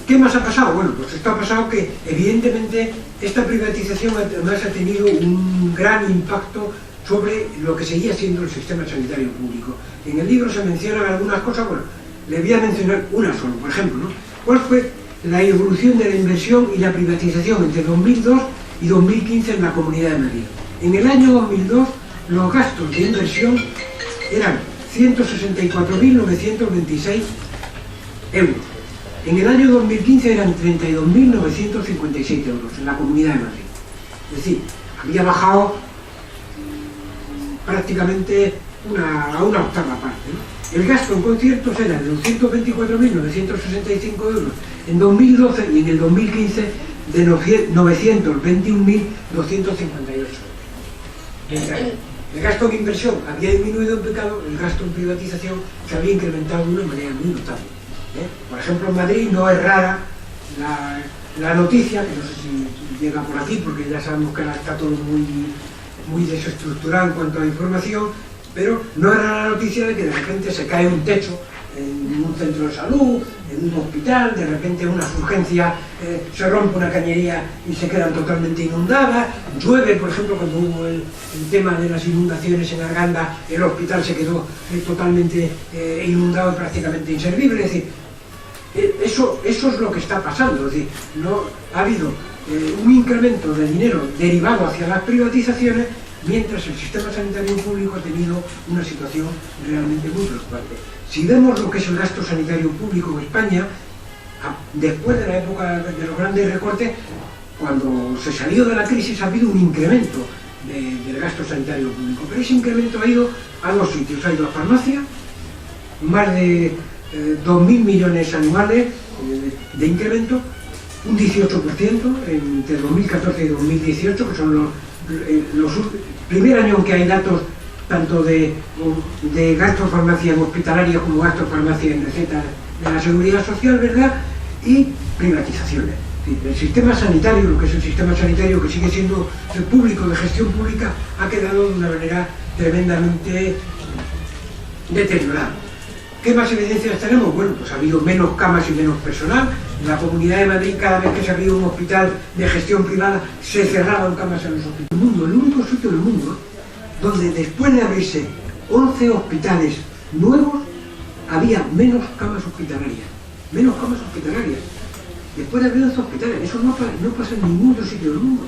¿Qué más ha pasado? Bueno, pues esto ha pasado que evidentemente esta privatización además ha tenido un gran impacto sobre lo que seguía siendo el sistema sanitario público. En el libro se mencionan algunas cosas, bueno, le voy a mencionar una solo, por ejemplo, ¿no? ¿Cuál fue la evolución de la inversión y la privatización entre 2002 y 2015 en la Comunidad de Madrid? En el año 2002 los gastos de inversión eran 164.926 euros. En el año 2015 eran 32.957 euros en la Comunidad de Madrid. Es decir, había bajado prácticamente a una octava parte, ¿no? El gasto en conciertos era de 224.965 euros en 2012 y en el 2015 de 921.258. El gasto en inversión había disminuido en pecado, el gasto en privatización se había incrementado de una manera muy notable. Por ejemplo, en Madrid no es rara la noticia, que no sé si llega por aquí, porque ya sabemos que está todo muy desestructurado en cuanto a la información, pero no es rara la noticia de que de repente se cae un techo en un centro de salud, en un hospital, de repente unas urgencias, se rompe una cañería y se quedan totalmente inundadas, llueve, por ejemplo, cuando hubo el tema de las inundaciones en Arganda, el hospital se quedó totalmente inundado y prácticamente inservible. Es decir, eso es lo que está pasando, es decir, no ha habido un incremento de dinero derivado hacia las privatizaciones, mientras el sistema sanitario público ha tenido una situación realmente muy preocupante. Si vemos lo que es el gasto sanitario público en España, después de la época de los grandes recortes, cuando se salió de la crisis ha habido un incremento del gasto sanitario público, pero ese incremento ha ido a dos sitios. Ha ido a farmacia, más de 2.000 millones anuales de incremento, un 18% entre 2014 y 2018, que son los primer año en que hay datos tanto de gasto farmacia en hospitalaria como gasto farmacia en recetas de la Seguridad Social, ¿verdad? Y privatizaciones. El sistema sanitario, lo que es el sistema sanitario, que sigue siendo el público, de gestión pública, ha quedado de una manera tremendamente deteriorada. ¿Qué más evidencias tenemos? Bueno, pues ha habido menos camas y menos personal. En la Comunidad de Madrid, cada vez que se abría un hospital de gestión privada, se cerraban camas en los hospitales. El único sitio del mundo donde después de abrirse 11 hospitales nuevos, había menos camas hospitalarias. Menos camas hospitalarias. Después de abrir 11 hospitales. Eso no pasa en ningún otro sitio del mundo.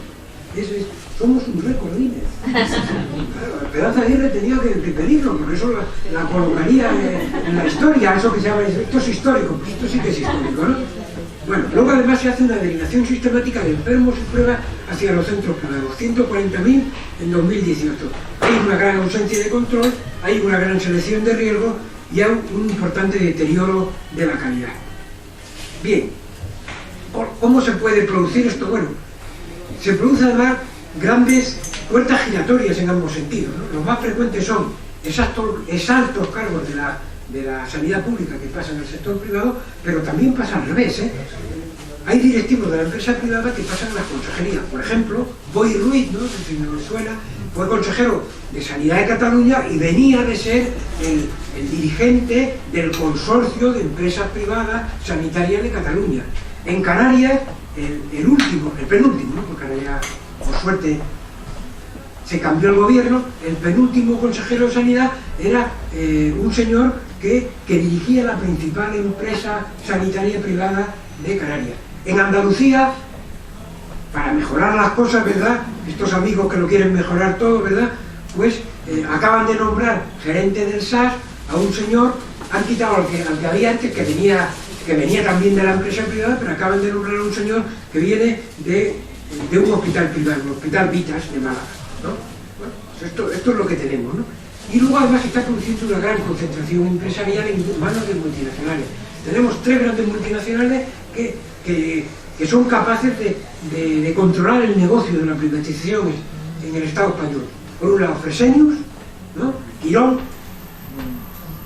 Somos un récord Guinness. Claro, Esperanza Aguirre tenía que pedirlo, porque eso la colocaría en la historia, eso que se llama, esto es histórico, pues esto sí que es histórico, ¿no? Bueno, luego además se hace una derivación sistemática de enfermos y pruebas hacia los centros privados, 140.000 en 2018. Hay una gran ausencia de control, hay una gran selección de riesgo y hay un importante deterioro de la calidad. Bien, ¿cómo se puede producir esto? Bueno, se producen además grandes puertas giratorias en ambos sentidos, ¿no? Los más frecuentes son exaltos cargos de la sanidad pública que pasan al sector privado, pero también pasa al revés, ¿eh? Hay directivos de la empresa privada que pasan a las consejerías. Por ejemplo, Boi Ruiz, ¿no? Si no suena, fue consejero de Sanidad de Cataluña y venía de ser el dirigente del consorcio de empresas privadas sanitarias de Cataluña. En Canarias, el penúltimo, ¿no? Porque ahora ya, por suerte, se cambió el gobierno. El penúltimo consejero de Sanidad era un señor que dirigía la principal empresa sanitaria privada de Canarias. En Andalucía, para mejorar las cosas, ¿verdad? Estos amigos que lo quieren mejorar todo, ¿verdad? Pues acaban de nombrar gerente del SAS a un señor, han quitado al que había antes, que venía también de la empresa privada, pero acaban de nombrar a un señor que viene de un hospital privado, el Hospital Vitas de Málaga, ¿no? Bueno, pues esto es lo que tenemos, ¿no? Y luego además se está produciendo una gran concentración empresarial en manos de multinacionales. Tenemos 3 grandes multinacionales que son capaces de controlar el negocio de la privatización en el Estado español. Por un lado, Fresenius, ¿no? Quirón,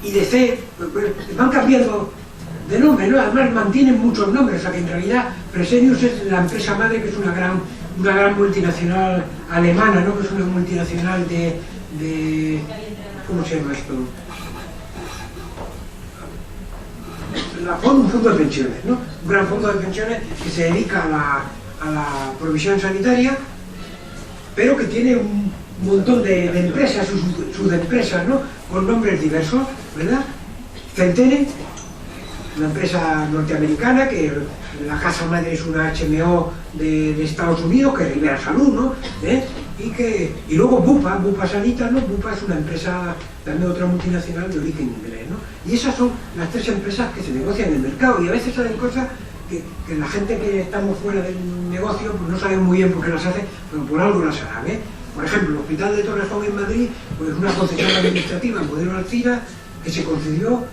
IDC, van cambiando de nombre, ¿no? Además mantienen muchos nombres, o sea que en realidad Fresenius es la empresa madre, que es una gran multinacional alemana, ¿no? Que es una multinacional de ¿cómo se llama esto? Un fondo de pensiones, ¿no? Un gran fondo de pensiones que se dedica a la provisión sanitaria, pero que tiene un montón de empresas, subempresas, ¿no? Con nombres diversos, ¿verdad? Centene, una empresa norteamericana, que la casa madre es una HMO de Estados Unidos, que es Rivera Salud, ¿no? Y luego Bupa Sanitas, ¿no? Bupa es una empresa, también otra multinacional de origen inglés, ¿no? Y esas son las 3 empresas que se negocian en el mercado, y a veces salen cosas que la gente que estamos fuera del negocio pues no sabe muy bien por qué las hace, pero por algo las harán, ¿eh? Por ejemplo, el Hospital de Torrejón en Madrid, pues una concesión administrativa, modelo Alcira, que se concedió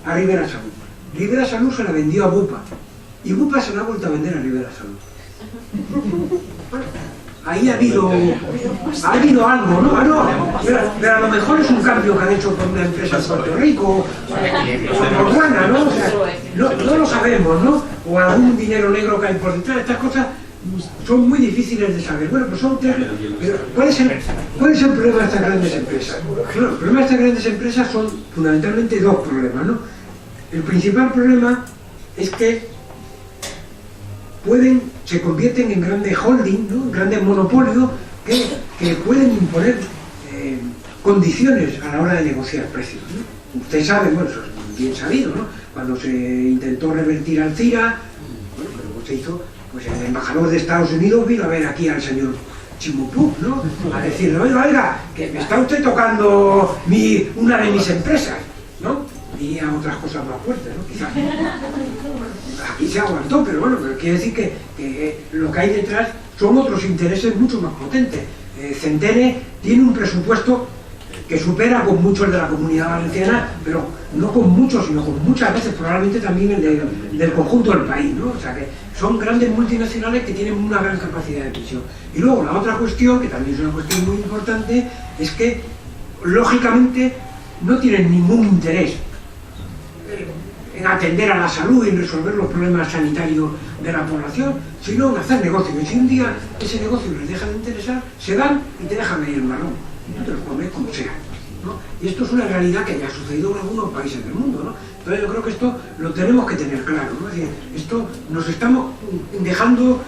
a Rivera Salud. Rivera Salud se la vendió a Bupa, y Bupa se la ha vuelto a vender a Rivera Salud. Bueno, ahí ha habido algo, ¿no? Pero a lo mejor es un cambio que han hecho con una empresa en Puerto Rico, o por Juana, ¿no? O sea, no lo sabemos, ¿no? O algún dinero negro que hay por detrás. Estas cosas son muy difíciles de saber. Bueno, pues son 3. Pero ¿cuál es el problema de estas grandes empresas? Bueno, el problema de estas grandes empresas son fundamentalmente 2 problemas, ¿no? El principal problema es que se convierten en grandes holding, ¿no? Grandes monopolios que pueden imponer condiciones a la hora de negociar precios, ¿no? Ustedes saben, bueno, eso es bien sabido, ¿no? Cuando se intentó revertir Alcira, bueno, pues luego se hizo, pues el embajador de Estados Unidos vino a ver aquí al señor Chimupú, ¿no? A decirle, oiga, que me está usted tocando una de mis empresas, ¿no? aquí a otras cosas más fuertes, ¿no? Quizás aquí se aguantó, pero bueno, pero quiere decir que lo que hay detrás son otros intereses mucho más potentes. Centene tiene un presupuesto que supera con muchos de la Comunidad Valenciana, pero no con muchos, sino con muchas veces, probablemente también el del conjunto del país, ¿no? O sea que son grandes multinacionales que tienen una gran capacidad de presión. Y luego la otra cuestión, que también es una cuestión muy importante, es que lógicamente no tienen ningún interés en atender a la salud y en resolver los problemas sanitarios de la población, sino en hacer negocio. Y si un día ese negocio les deja de interesar, se van y te dejan ahí el marrón. Y tú te lo comes como sea, ¿no? Y esto es una realidad que ya ha sucedido en algunos países del mundo, ¿no? Entonces yo creo que esto lo tenemos que tener claro, ¿no? Es decir, esto nos estamos dejando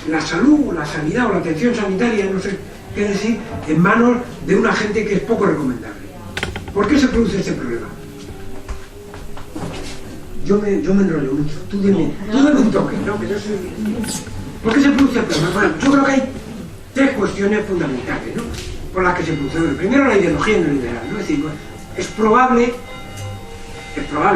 la salud, la sanidad o la atención sanitaria, no sé qué decir, en manos de una gente que es poco recomendable. ¿Por qué se produce este problema? Yo me enrollo mucho, tú dime un toque, ¿no? Que yo soy... ¿Por qué se produce el problema? Bueno, yo creo que hay tres cuestiones fundamentales, ¿no? Por las que se produce. Primero, la ideología neoliberal, ¿no? Es decir, es probable,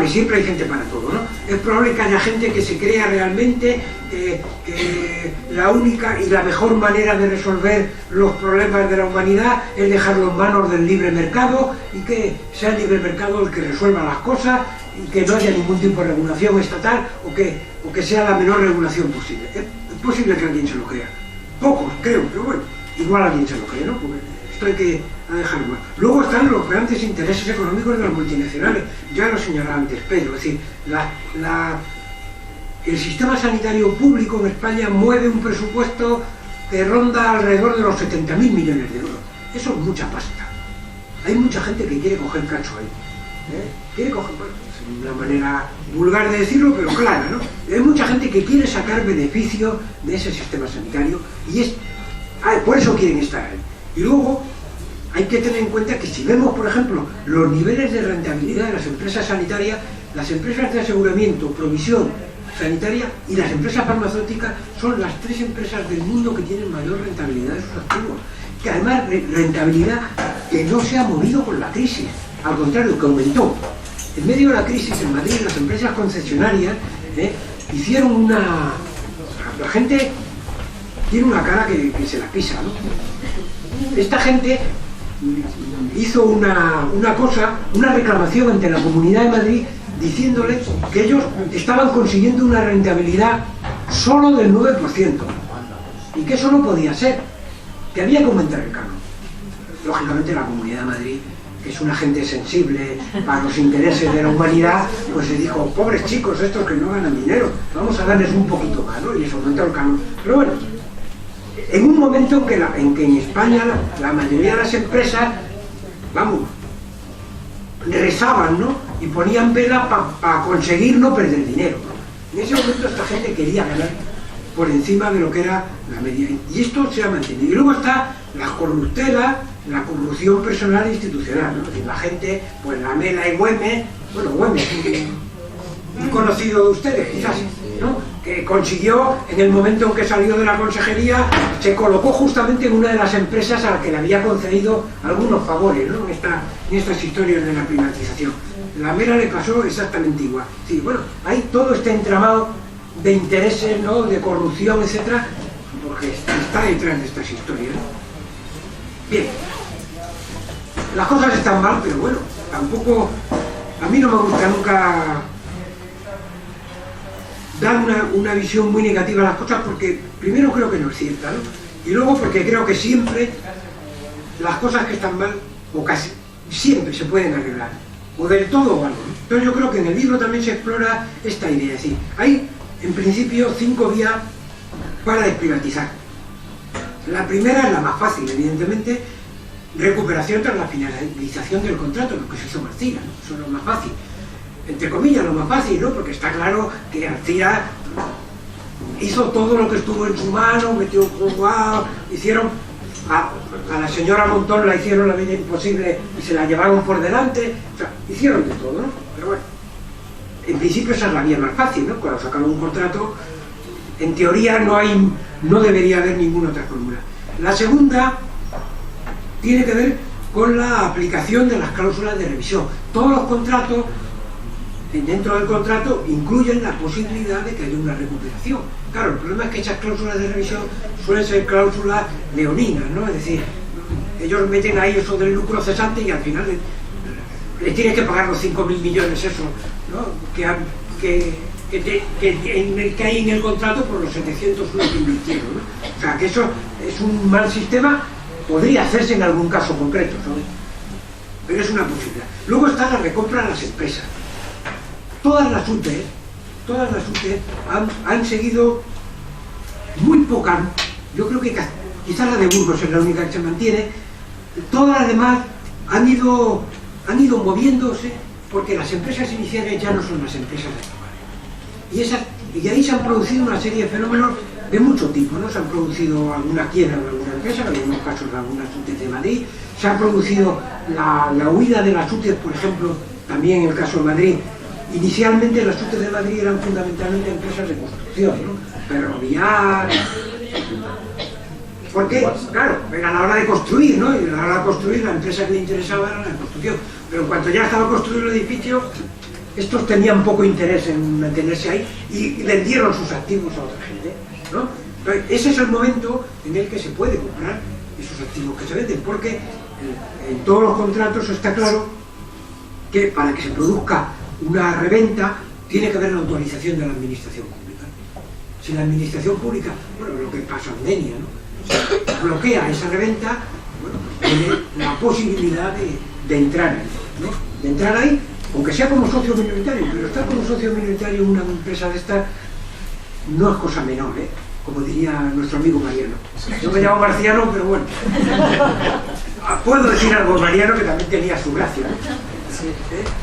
siempre hay gente para todo, ¿no? Es probable que haya gente que se crea realmente que la única y la mejor manera de resolver los problemas de la humanidad es dejarlo en manos del libre mercado y que sea el libre mercado el que resuelva las cosas y que no haya ningún tipo de regulación estatal o que sea la menor regulación posible. Es posible que alguien se lo crea. Pocos, creo, pero bueno, igual alguien se lo cree, ¿no? Porque esto hay que dejarlo más. Luego están los grandes intereses económicos de las multinacionales. Ya lo señalaba antes Pedro, es decir, el sistema sanitario público en España mueve un presupuesto que ronda alrededor de los 70.000 millones de euros. Eso es mucha pasta. Hay mucha gente que quiere coger cacho ahí. Quiere coger, bueno, es una manera vulgar de decirlo, pero clara, ¿no? Hay mucha gente que quiere sacar beneficio de ese sistema sanitario y por eso quieren estar ahí. Y luego hay que tener en cuenta que si vemos, por ejemplo, los niveles de rentabilidad de las empresas sanitarias, las empresas de aseguramiento, provisión sanitaria y las empresas farmacéuticas son las tres empresas del mundo que tienen mayor rentabilidad de sus activos. Que además rentabilidad que no se ha movido con la crisis, al contrario, que aumentó. En medio de la crisis en Madrid, las empresas concesionarias hicieron una... La gente tiene una cara que se la pisa, ¿no? Esta gente hizo una reclamación ante la Comunidad de Madrid diciéndole que ellos estaban consiguiendo una rentabilidad solo del 9% y que eso no podía ser, que había que aumentar el canon. Lógicamente la Comunidad de Madrid, que es una gente sensible para los intereses de la humanidad, pues se dijo, pobres chicos estos que no ganan dinero, vamos a darles un poquito más, ¿no? Y les aumentó el canon. Pero bueno, en un momento en que en España la mayoría de las empresas, vamos, rezaban, ¿no? Y ponían vela para conseguir no perder dinero, ¿no? En ese momento esta gente quería ganar por encima de lo que era la media. Y esto se ha mantenido. Y luego está la corruptela, la corrupción personal e institucional, ¿no? Es decir, la gente, pues la Mela y Güemes, bueno, Güemes, un conocido de ustedes, quizás, ¿no? Que consiguió, en el momento en que salió de la consejería, se colocó justamente en una de las empresas a la que le había concedido algunos favores, ¿no? En estas historias de la privatización. La Mera le pasó exactamente igual. Sí, bueno, hay todo este entramado de intereses, ¿no? De corrupción, etcétera, porque está detrás de estas historias, ¿no? Bien, las cosas están mal, pero bueno, tampoco, a mí no me gusta nunca dar una visión muy negativa a las cosas, porque primero creo que no es cierta, ¿no? Y luego porque creo que siempre las cosas que están mal, o casi siempre se pueden arreglar, o del todo o algo, ¿no? Entonces yo creo que en el libro también se explora esta idea, es decir, hay en principio 5 vías para desprivatizar. La primera es la más fácil, evidentemente, recuperación tras la finalización del contrato, lo que se hizo en Alcira, ¿no? Eso es lo más fácil. Entre comillas, lo más fácil, ¿no? Porque está claro que Alcira hizo todo lo que estuvo en su mano, metió un jugado, hicieron a la señora Montón la hicieron la vida imposible y se la llevaron por delante, o sea, hicieron de todo, ¿no? Pero bueno, en principio esa es la vía más fácil, ¿no? Cuando sacaron un contrato, en teoría no debería haber ninguna otra fórmula. La segunda tiene que ver con la aplicación de las cláusulas de revisión, todos los contratos, dentro del contrato, incluyen la posibilidad de que haya una recuperación. Claro, el problema es que esas cláusulas de revisión suelen ser cláusulas leoninas, ¿no? Es decir, ellos meten ahí eso del lucro cesante y al final le tienes que pagar los 5.000 millones eso, ¿no? que hay en el contrato por los 701 que invirtieron, ¿no? O sea, que eso es un mal sistema, podría hacerse en algún caso concreto, ¿sabes? Pero es una posibilidad. Luego está la recompra a las empresas. Todas las UTE han seguido muy pocas, yo creo que quizás la de Burgos es la única que se mantiene, todas las demás han ido moviéndose porque las empresas iniciales ya no son las empresas actuales. Y ahí se han producido una serie de fenómenos de mucho tipo, ¿no? Se han producido alguna quiebra de alguna empresa, en algunos casos de algunas UTEs de Madrid, se ha producido la huida de las UTEs, por ejemplo, también en el caso de Madrid. Inicialmente las UTEs de Madrid eran fundamentalmente empresas de construcción, ¿no? Ferroviarias. Porque, claro, era la hora de construir, ¿no? Y a la hora de construir la empresa que le interesaba era la construcción. Pero en cuanto ya estaba construido el edificio, estos tenían poco interés en mantenerse ahí y vendieron sus activos a otra gente, ¿no? Entonces, ese es el momento en el que se puede comprar esos activos que se venden, porque en todos los contratos está claro que para que se produzca una reventa tiene que haber la autorización de la administración pública. Si la administración pública, bueno, lo que pasa en Denia, ¿no? Bloquea esa reventa, bueno, pues tiene la posibilidad de entrar ahí, ¿no? De entrar ahí, aunque sea como socio minoritario, pero estar como socio minoritario en una empresa de esta no es cosa menor, ¿eh? Como diría nuestro amigo Mariano. Yo me llamo Marciano, pero bueno, puedo decir algo Mariano que también tenía su gracia, ¿no?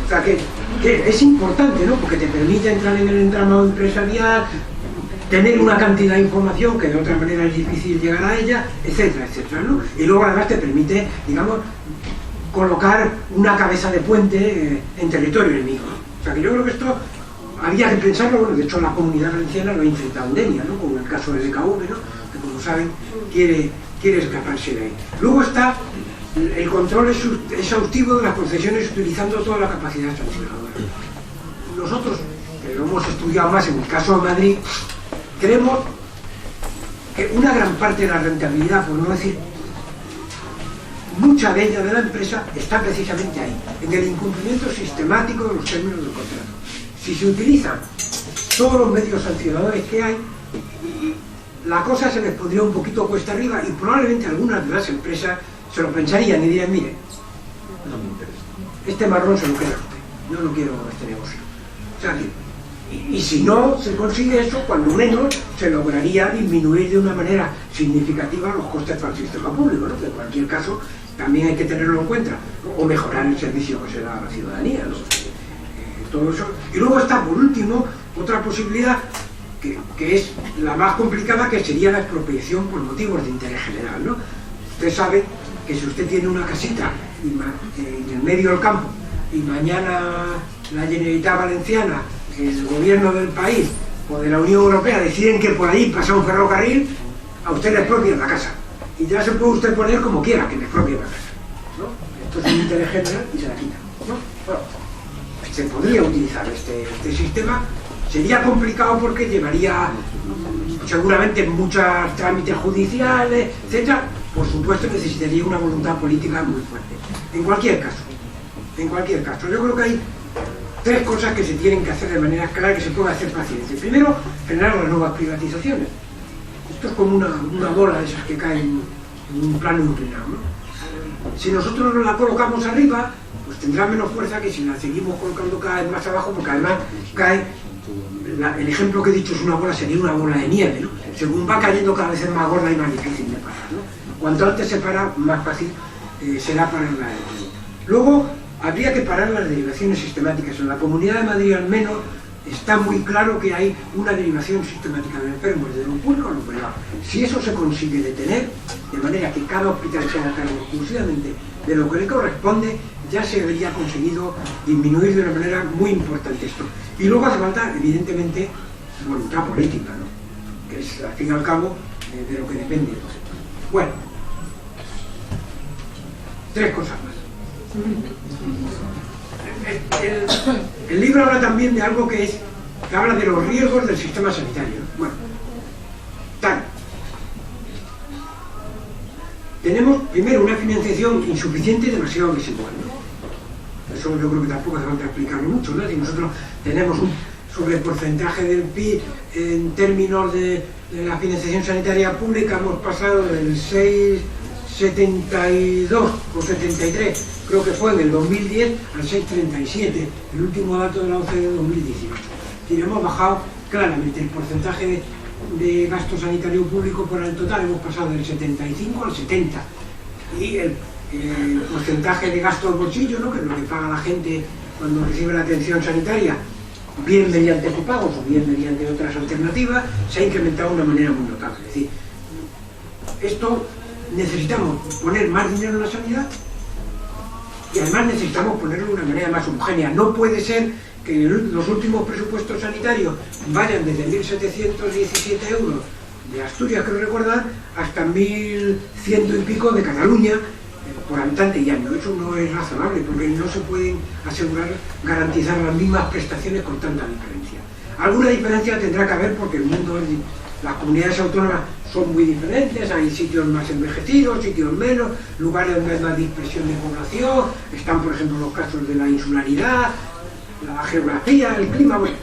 O sea que es importante, ¿no? Porque te permite entrar en el entramado empresarial, tener una cantidad de información que de otra manera es difícil llegar a ella, etcétera, etcétera, ¿no? Y luego además te permite, digamos, colocar una cabeza de puente en territorio enemigo. O sea que yo creo que esto había que pensarlo, bueno, de hecho la Comunidad Valenciana lo ha intentado en Denia, ¿no? Como en el caso del DKV, ¿no? Que como saben quiere escaparse de ahí. Luego está el control exhaustivo de las concesiones utilizando toda la capacidad sancionadora. Nosotros, que lo hemos estudiado más en el caso de Madrid, creemos que una gran parte de la rentabilidad, por no decir mucha de ella de la empresa, está precisamente ahí, en el incumplimiento sistemático de los términos del contrato. Si se utilizan todos los medios sancionadores que hay, la cosa se les pondría un poquito cuesta arriba y probablemente algunas de las empresas se lo pensarían y dirían, mire, no me interesa, este marrón se lo queda usted, yo no quiero este negocio. O sea, y si no se consigue eso, cuando menos se lograría disminuir de una manera significativa los costes para el sistema público, ¿no? Que en cualquier caso también hay que tenerlo en cuenta, ¿no? O mejorar el servicio que se da a la ciudadanía, ¿no? Todo eso. Y luego está, por último, otra posibilidad que es la más complicada, que sería la expropiación por motivos de interés general, ¿no? Usted sabe que si usted tiene una casita en el medio del campo y mañana la Generalitat Valenciana, el gobierno del país o de la Unión Europea deciden que por ahí pasa un ferrocarril, a usted le expropian la casa y ya se puede usted poner como quiera que le expropien la casa, ¿no? Esto es un interés general y se la quita, ¿no? Bueno, se podría utilizar este sistema. Sería complicado porque llevaría seguramente muchos trámites judiciales, etcétera. Por supuesto necesitaría una voluntad política muy fuerte. En cualquier caso, yo creo que hay tres cosas que se tienen que hacer de manera clara, que se puede hacer fácilmente. Primero, frenar las nuevas privatizaciones. Esto es como una bola de esas que caen en un plano inclinado, ¿no? Si nosotros la colocamos arriba, pues tendrá menos fuerza que si la seguimos colocando cada vez más abajo, porque además cae, el ejemplo que he dicho es una bola, sería una bola de nieve, ¿no? Según va cayendo cada vez es más gorda y más difícil de parar, ¿no? Cuanto antes se para, más fácil será pararla. Luego, habría que parar las derivaciones sistemáticas. En la Comunidad de Madrid, al menos, está muy claro que hay una derivación sistemática de enfermos de lo público a lo privado. Si eso se consigue detener, de manera que cada hospital se haga cargo exclusivamente de lo que le corresponde, ya se habría conseguido disminuir de una manera muy importante esto. Y luego hace falta, evidentemente, voluntad política, ¿no? Que es, al fin y al cabo, de lo que depende. Bueno, tres cosas más. el libro habla también de algo que habla de los riesgos del sistema sanitario. Bueno, tenemos primero una financiación insuficiente y demasiado desigual, ¿no? Eso yo creo que tampoco hace falta explicarlo mucho, ¿no? Si nosotros tenemos un sobreporcentaje del PIB en términos de la financiación sanitaria pública, hemos pasado del 6,72 o 73, creo que fue en el 2010, al 6,37, el último dato de la OCDE de 2018. Y hemos bajado claramente el porcentaje de gasto sanitario público por el total, hemos pasado del 75 al 70. Y el porcentaje de gasto al bolsillo, ¿no?, que es lo que paga la gente cuando recibe la atención sanitaria, bien mediante copagos o bien mediante otras alternativas, se ha incrementado de una manera muy notable. Es decir, esto necesitamos poner más dinero en la sanidad y además necesitamos ponerlo de una manera más homogénea. No puede ser que los últimos presupuestos sanitarios vayan desde 1.717 euros de Asturias, creo recordar, hasta 1.100 y pico de Cataluña por habitante y año. Eso no es razonable porque no se pueden garantizar las mismas prestaciones con tanta diferencia. Alguna diferencia tendrá que haber porque el mundo, las comunidades autónomas son muy diferentes, hay sitios más envejecidos, sitios menos, lugares donde hay más dispersión de población, están por ejemplo los casos de la insularidad, la geografía, el clima. Bueno,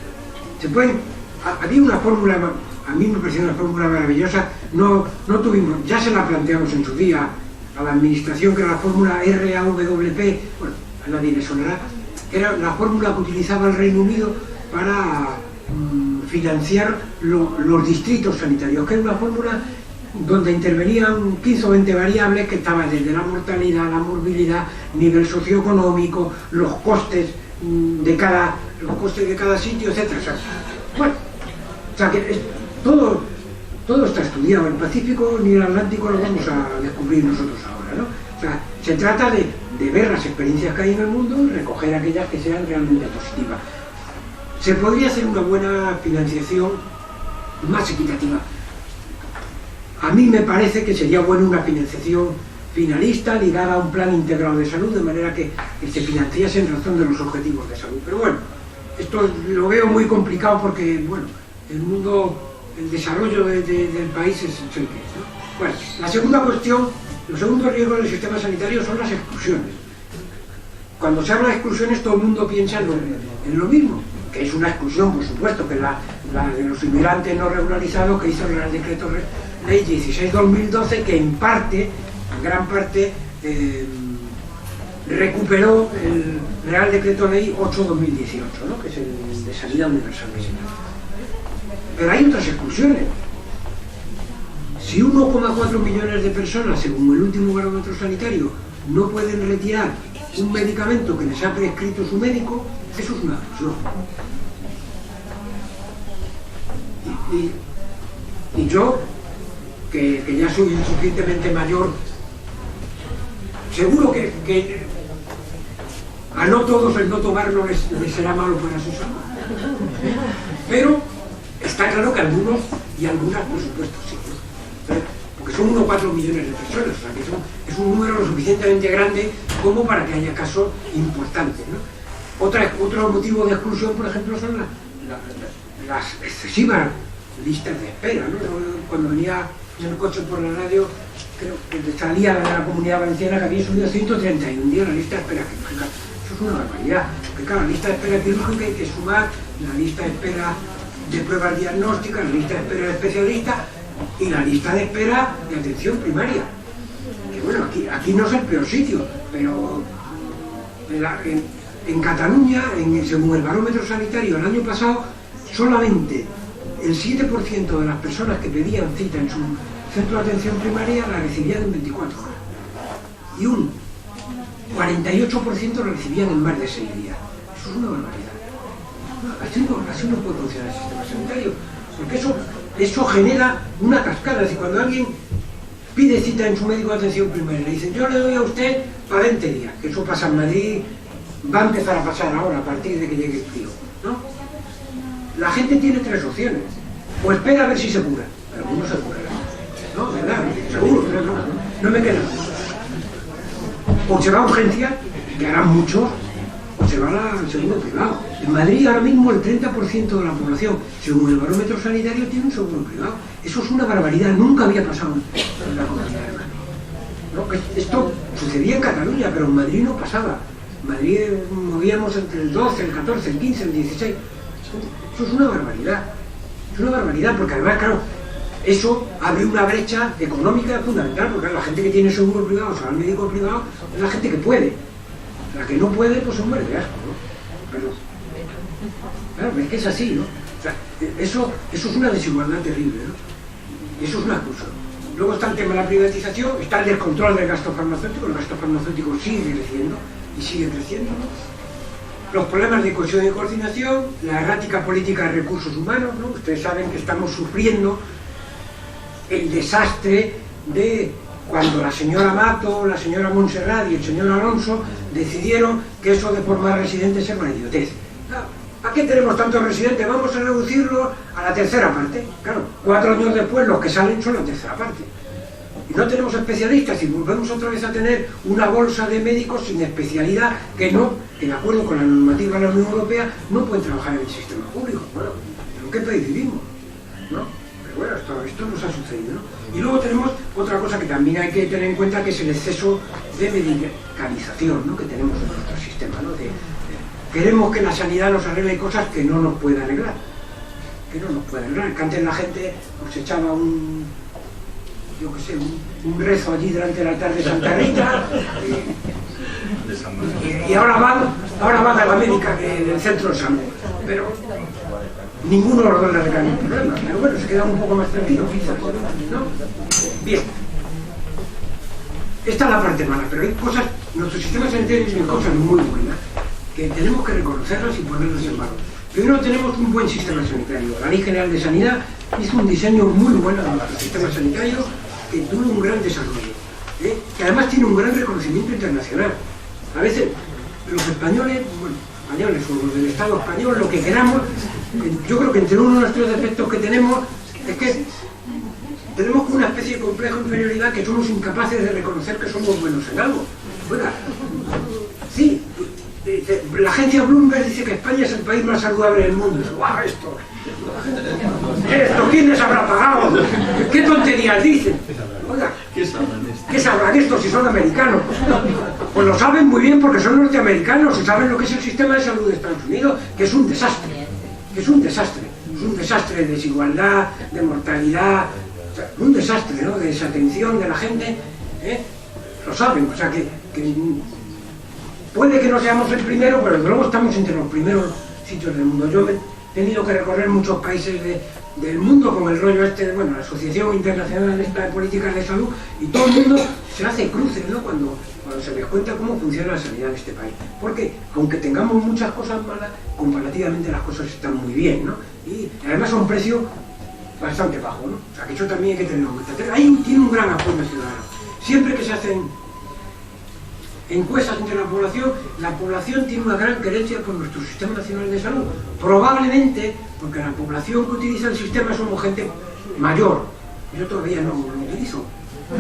había una fórmula, a mí me pareció una fórmula maravillosa, no tuvimos, ya se la planteamos en su día a la administración, que era la fórmula RAWP, bueno, a nadie le sonará, era la fórmula que utilizaba el Reino Unido para financiar los distritos sanitarios, que era una fórmula donde intervenían 15 o 20 variables que estaban desde la mortalidad, la morbilidad, nivel socioeconómico, los costes de cada sitio, etc. Bueno, o sea que todo está estudiado. El Pacífico ni el Atlántico lo vamos a descubrir nosotros ahora, ¿no? O sea, se trata de ver las experiencias que hay en el mundo y recoger aquellas que sean realmente positivas. Se podría hacer una buena financiación más equitativa. A mí me parece que sería bueno una financiación finalista ligada a un plan integrado de salud, de manera que se financiase en razón de los objetivos de salud. Pero bueno, esto lo veo muy complicado porque, bueno, el desarrollo del país es el que es, ¿no? Bueno, la segunda cuestión, los segundos riesgos del sistema sanitario son las exclusiones. Cuando se habla de exclusiones todo el mundo piensa en lo mismo, que es una exclusión, por supuesto, que la de los inmigrantes no regularizados que hizo el Real Decreto Ley 16/2012, que en gran parte recuperó el Real Decreto Ley 8/2018, ¿no?, que es el de Sanidad Universal. Pero hay otras exclusiones. Si 1,4 millones de personas, según el último barómetro sanitario, no pueden retirar un medicamento que les ha prescrito su médico, eso es una exclusión. Y yo, que ya soy suficientemente mayor, seguro que a no todos el no tomarlo les será malo para su salud. Pero está claro que algunos y algunas, por supuesto, sí, ¿no? Porque son 1,4 millones de personas, o sea que es un número lo suficientemente grande como para que haya casos importantes, ¿no? Otro motivo de exclusión, por ejemplo, son las excesivas listas de espera, ¿no? Cuando venía en el coche por la radio, creo que salía de la Comunidad Valenciana que había subido 131 días la lista de espera quirúrgica. Eso es una barbaridad, porque claro, la lista de espera quirúrgica hay que sumar la lista de espera de pruebas diagnósticas, la lista de espera de especialistas y la lista de espera de atención primaria. Que bueno, aquí no es el peor sitio, pero en Cataluña, según el barómetro sanitario el año pasado, solamente el 7% de las personas que pedían cita en su centro de atención primaria la recibían en 24 horas. Y un 48% la recibían en más de 6 días. Eso es una barbaridad. Así no puede funcionar el sistema sanitario, porque eso genera una cascada. Es decir, cuando alguien pide cita en su médico de atención primaria, le dicen, yo le doy a usted para 20 días, que eso pasa en Madrid, va a empezar a pasar ahora, a partir de que llegue el frío, ¿no? La gente tiene 3 opciones, o espera a ver si se cura, pero algunos se curarán, ¿no? ¿Verdad? Seguro, no me queda. O se va a urgencia, que harán muchos, o se va al seguro privado. En Madrid ahora mismo el 30% de la población, según el barómetro sanitario, tiene un seguro privado. Eso es una barbaridad, nunca había pasado en la Comunidad de Madrid. ¿No? Esto sucedía en Cataluña, pero en Madrid no pasaba. En Madrid movíamos entre el 12, el 14, el 15, el 16. Eso es una barbaridad. Es una barbaridad, porque además, claro, eso abre una brecha económica fundamental, porque la gente que tiene seguro privado, o sea, el médico privado, es la gente que puede. La que no puede, pues se muere de asco, ¿no? Pero, claro, es que es así, ¿no? O sea, eso es una desigualdad terrible, ¿no? Y eso es una cosa. Luego está el tema de la privatización, está el descontrol del gasto farmacéutico. El gasto farmacéutico sigue creciendo, y sigue creciendo, ¿no? Los problemas de cohesión y coordinación, la errática política de recursos humanos, ¿no? Ustedes saben que estamos sufriendo el desastre de cuando la señora Mato, la señora Montserrat y el señor Alonso decidieron que eso de formar residentes era una idiotez. ¿A qué tenemos tantos residentes? Vamos a reducirlo a la tercera parte. Claro, 4 años después los que salen son la tercera parte. Y no tenemos especialistas y volvemos otra vez a tener una bolsa de médicos sin especialidad que no, de acuerdo con la normativa de la Unión Europea, no pueden trabajar en el sistema público. Bueno, ¿en qué país vivimos? ¿No? Pero bueno, esto nos ha sucedido, ¿no? Y luego tenemos otra cosa que también hay que tener en cuenta, que es el exceso de medicalización, ¿no?, que tenemos en nuestro sistema, ¿no? Queremos que la sanidad nos arregle cosas que no nos puede arreglar. Que no nos puede arreglar. Que antes la gente nos echaba un rezo allí delante del altar de Santa Rita y ahora van a la médica en el centro de salud, pero ninguno de los dos le arregla ningún problema, pero bueno, se quedan un poco más tranquilos, quizás, ¿no? Bien, esta es la parte mala, pero hay cosas, nuestro sistema sanitario tiene cosas muy buenas que tenemos que reconocerlas y ponerlas en valor. Primero, tenemos un buen sistema sanitario. La Ley General de Sanidad hizo un diseño muy bueno de nuestro sistema sanitario, que tuvo un gran desarrollo, que además tiene un gran reconocimiento internacional. A veces los españoles, o los del Estado español, lo que queramos, yo creo que entre uno de los 3 defectos que tenemos es que tenemos una especie de complejo de inferioridad, que somos incapaces de reconocer que somos buenos en algo. Oiga, sí, la agencia Bloomberg dice que España es el país más saludable del mundo. ¡Guau, esto! ¿Quién les habrá pagado? ¿Qué tonterías dicen? Oiga, ¿qué sabrán estos si son americanos? Pues lo saben muy bien porque son norteamericanos y saben lo que es el sistema de salud de Estados Unidos, que es un desastre. Es un desastre de desigualdad, de mortalidad, o sea, un desastre, ¿no?, de desatención de la gente, lo saben, o sea que puede que no seamos el primero, pero luego estamos entre los primeros sitios del mundo. Yo he tenido que recorrer muchos países del mundo con el rollo este de, la Asociación Internacional de Políticas de Salud, y todo el mundo se hace cruces, ¿no?, cuando se les cuenta cómo funciona la sanidad en este país. Porque, aunque tengamos muchas cosas malas, comparativamente las cosas están muy bien, ¿no? Y además a un precio bastante bajo, ¿no? O sea, que eso también hay que tenerlo en cuenta. Ahí tiene un gran apoyo ciudadano. Siempre que se hacen encuestas entre la población tiene una gran querencia por nuestro Sistema Nacional de Salud. Probablemente porque la población que utiliza el sistema somos gente mayor. Yo todavía no lo utilizo,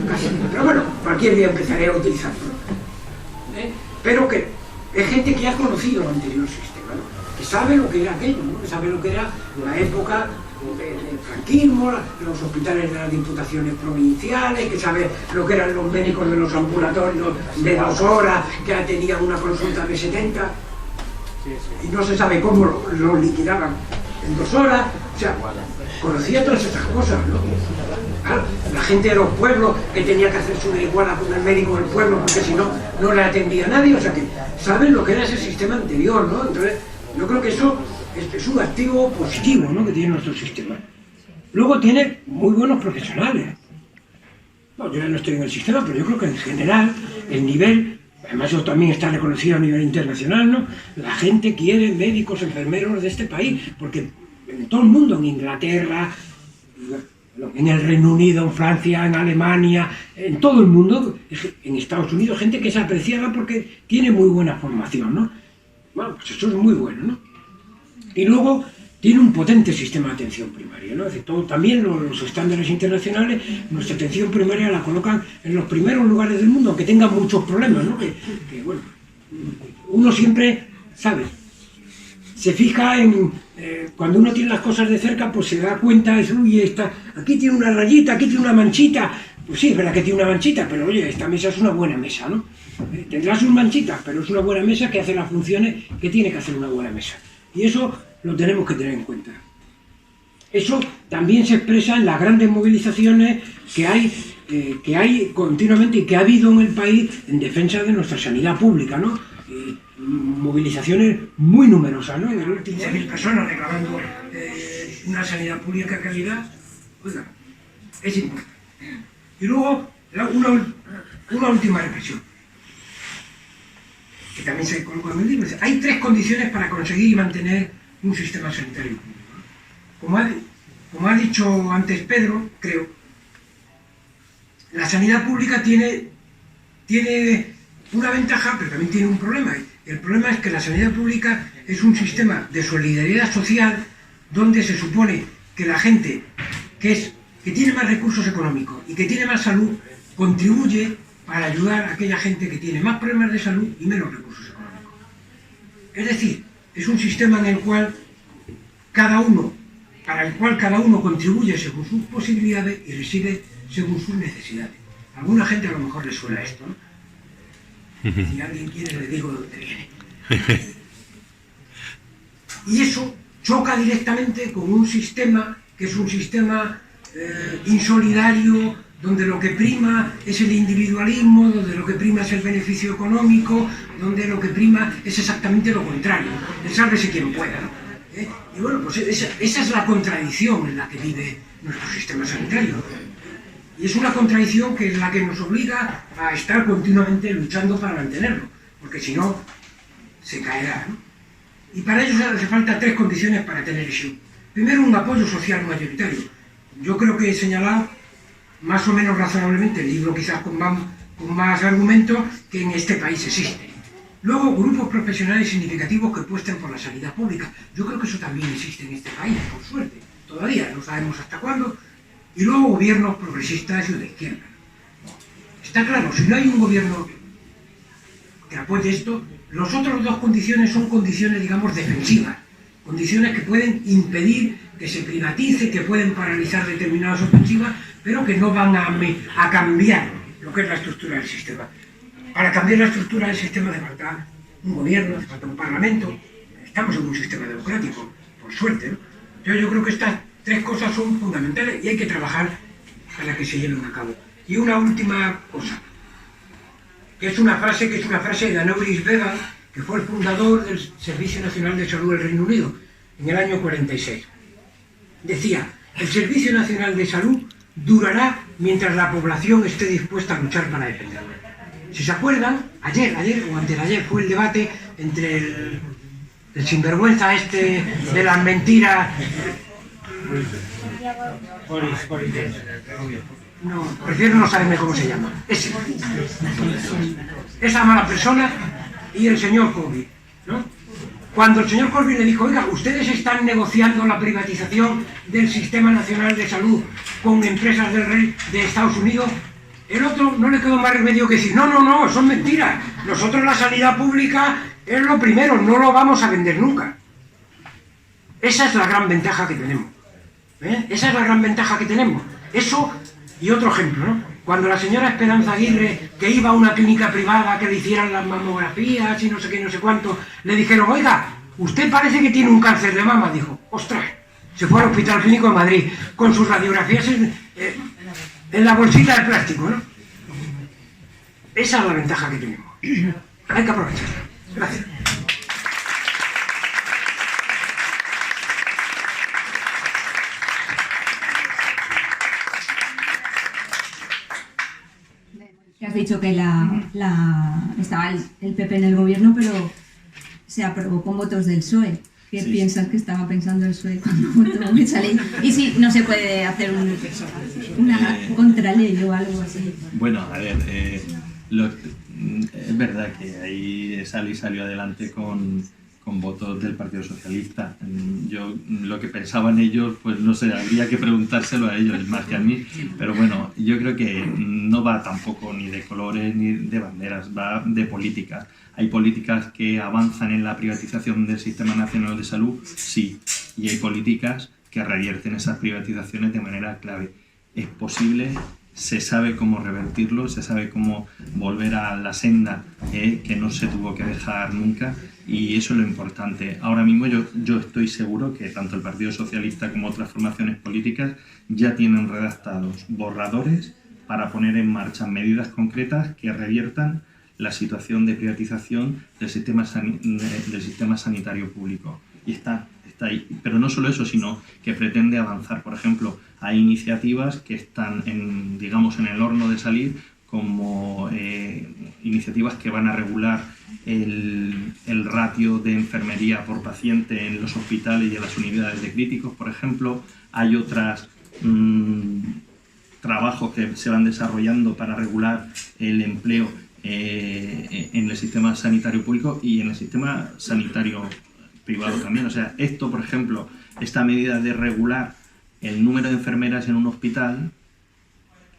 casi. Pero bueno, cualquier día empezaré a utilizarlo. Pero que es gente que ha conocido el anterior sistema, ¿no?, que sabe lo que era aquello, ¿no?, que sabe lo que era la época del franquismo, los hospitales de las diputaciones provinciales, que sabe lo que eran los médicos de los ambulatorios de 2 horas, que tenían una consulta de 70, y no se sabe cómo lo liquidaban en 2 horas. O sea, conocía todas estas cosas, ¿no? Claro, la gente de los pueblos, que tenía que hacerse una iguala con el médico del pueblo, porque si no, no le atendía a nadie. O sea, que saben lo que era ese sistema anterior, ¿no? Entonces, yo creo que eso es un activo positivo, ¿no?, que tiene nuestro sistema. Luego tiene muy buenos profesionales. Bueno, yo ya no estoy en el sistema, pero yo creo que en general el nivel, además eso también está reconocido a nivel internacional, ¿no?, la gente quiere médicos, enfermeros de este país, porque en todo el mundo, en Inglaterra, en el Reino Unido, en Francia, en Alemania, en todo el mundo, en Estados Unidos, gente que es apreciada porque tiene muy buena formación, ¿no? Bueno, pues eso es muy bueno, ¿no? Y luego tiene un potente sistema de atención primaria, ¿no? Es decir, también los estándares internacionales, nuestra atención primaria la colocan en los primeros lugares del mundo, aunque tenga muchos problemas, ¿no? Que bueno, uno siempre ¿sabes? Se fija en... cuando uno tiene las cosas de cerca, pues se da cuenta, uy, aquí tiene una rayita, aquí tiene una manchita. Pues sí, es verdad que tiene una manchita, pero oye, esta mesa es una buena mesa, ¿no? Tendrá sus manchitas, pero es una buena mesa que hace las funciones que tiene que hacer una buena mesa. Y eso lo tenemos que tener en cuenta. Eso también se expresa en las grandes movilizaciones que hay continuamente y que ha habido en el país en defensa de nuestra sanidad pública, ¿no? Movilizaciones muy numerosas, ¿no? En el último 15.000 personas reclamando una sanidad pública de calidad. Oiga, es importante. Y luego, una última reflexión, que también se coloca en el libro. Hay 3 condiciones para conseguir y mantener un sistema sanitario público. Como ha dicho antes Pedro, creo, la sanidad pública tiene una ventaja, pero también tiene un problema. El problema es que la sanidad pública es un sistema de solidaridad social donde se supone que la gente que tiene más recursos económicos y que tiene más salud contribuye para ayudar a aquella gente que tiene más problemas de salud y menos recursos económicos. Es decir, es un sistema en el cual cada uno contribuye según sus posibilidades y recibe según sus necesidades. A alguna gente a lo mejor le suena esto, ¿no? Si alguien quiere, le digo de dónde viene. Y eso choca directamente con un sistema que es un sistema insolidario, donde lo que prima es el individualismo, donde lo que prima es el beneficio económico, donde lo que prima es exactamente lo contrario, el sálvese quien pueda, ¿no? Y bueno, pues esa es la contradicción en la que vive nuestro sistema sanitario. Y es una contradicción que es la que nos obliga a estar continuamente luchando para mantenerlo, porque si no, se caerá, ¿no? Y para ello hace falta 3 condiciones para tener eso. Primero, un apoyo social mayoritario. Yo creo que he señalado más o menos razonablemente, el libro quizás con más argumentos, que en este país existe. Luego, grupos profesionales significativos que apuesten por la sanidad pública. Yo creo que eso también existe en este país, por suerte. Todavía no sabemos hasta cuándo. Y luego, gobiernos progresistas y de izquierda. Está claro, si no hay un gobierno que apoye esto, las otras 2 condiciones son condiciones, digamos, defensivas. Condiciones que pueden impedir que se privatice, que pueden paralizar determinadas ofensivas, pero que no van a cambiar lo que es la estructura del sistema. Para cambiar la estructura del sistema hace falta un gobierno, hace falta un parlamento. Estamos en un sistema democrático, por suerte, ¿no? Yo creo que estas 3 cosas son fundamentales y hay que trabajar para que se lleven a cabo. Y una última cosa, que es una frase de Aneuris Bevan, que fue el fundador del Servicio Nacional de Salud del Reino Unido en el año 46. Decía, el Servicio Nacional de Salud durará mientras la población esté dispuesta a luchar para defenderlo. Si se acuerdan, ayer o antes de ayer fue el debate entre el sinvergüenza este de las mentiras. No, prefiero no saberme cómo se llama. Esa mala persona y el señor Corbyn, ¿no? Cuando el señor Corbyn le dijo, oiga, ustedes están negociando la privatización del Sistema Nacional de Salud con empresas de Estados Unidos, el otro no le quedó más remedio que decir, no, son mentiras. Nosotros la sanidad pública es lo primero, no lo vamos a vender nunca. Esa es la gran ventaja que tenemos. Esa es la gran ventaja que tenemos. Eso y otro ejemplo, ¿no? Cuando la señora Esperanza Aguirre, que iba a una clínica privada que le hicieran las mamografías y no sé qué, no sé cuánto, le dijeron, oiga, usted parece que tiene un cáncer de mama. Dijo, ostras, se fue al Hospital Clínico de Madrid con sus radiografías en la bolsita de plástico, ¿no? Esa es la ventaja que tenemos. Hay que aprovecharla. Gracias. Has dicho que estaba el PP en el gobierno, pero se aprobó con votos del PSOE. ¿Qué piensas que estaba pensando el PSOE cuando votó esa ley? Y si no se puede hacer una contraley o algo así. Bueno, a ver, es verdad que ahí esa ley salió adelante con votos del Partido Socialista. Yo lo que pensaban ellos, pues no sé, habría que preguntárselo a ellos más que a mí, pero bueno, yo creo que no va tampoco ni de colores ni de banderas, va de política. ¿Hay políticas que avanzan en la privatización del Sistema Nacional de Salud? Sí. Y hay políticas que revierten esas privatizaciones de manera clave. Es posible, se sabe cómo revertirlo, se sabe cómo volver a la senda que no se tuvo que dejar nunca, y eso es lo importante. Ahora mismo yo estoy seguro que tanto el Partido Socialista como otras formaciones políticas ya tienen redactados borradores para poner en marcha medidas concretas que reviertan la situación de privatización del sistema sanitario público. Y está ahí. Pero no solo eso, sino que pretende avanzar. Por ejemplo, hay iniciativas que están digamos, en el horno de salir, como iniciativas que van a regular el ratio de enfermería por paciente en los hospitales y en las unidades de críticos, por ejemplo. Hay otros trabajos que se van desarrollando para regular el empleo en el sistema sanitario público y en el sistema sanitario privado también. O sea, esto, por ejemplo, esta medida de regular el número de enfermeras en un hospital,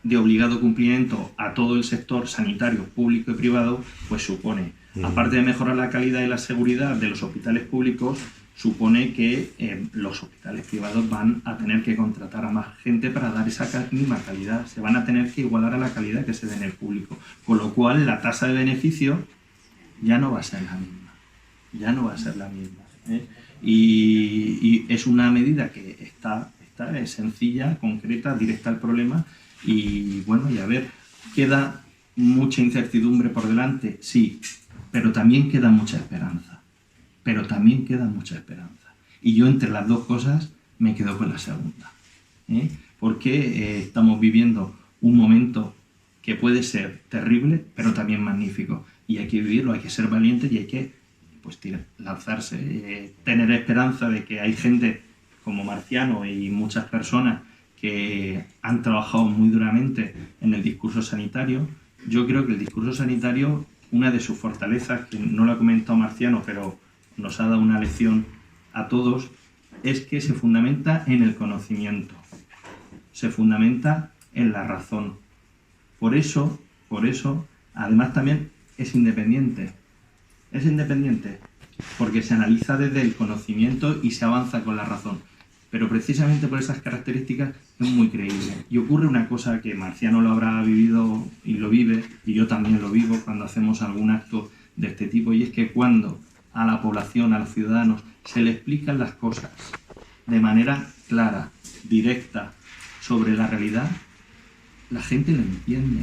de obligado cumplimiento a todo el sector sanitario público y privado, pues supone, aparte de mejorar la calidad y la seguridad de los hospitales públicos, supone que los hospitales privados van a tener que contratar a más gente para dar esa misma calidad. Se van a tener que igualar a la calidad que se da en el público. Con lo cual, la tasa de beneficio ya no va a ser la misma. Ya no va a ser la misma. Y es una medida que es sencilla, concreta, directa al problema. Y bueno, y a ver, queda mucha incertidumbre por delante, sí, pero también queda mucha esperanza. Y yo entre las dos cosas me quedo con la segunda. Porque estamos viviendo un momento que puede ser terrible, pero también magnífico. Y hay que vivirlo, hay que ser valientes y hay que lanzarse, tener esperanza de que hay gente como Marciano y muchas personas que han trabajado muy duramente en el discurso sanitario. Yo creo que el discurso sanitario, una de sus fortalezas, que no lo ha comentado Marciano, pero nos ha dado una lección a todos, es que se fundamenta en el conocimiento, se fundamenta en la razón. Por eso, además también es independiente, porque se analiza desde el conocimiento y se avanza con la razón. Pero precisamente por esas características es muy creíble. Y ocurre una cosa que Marciano lo habrá vivido y lo vive, y yo también lo vivo cuando hacemos algún acto de este tipo, y es que cuando a la población, a los ciudadanos, se le explican las cosas de manera clara, directa, sobre la realidad, la gente lo entiende.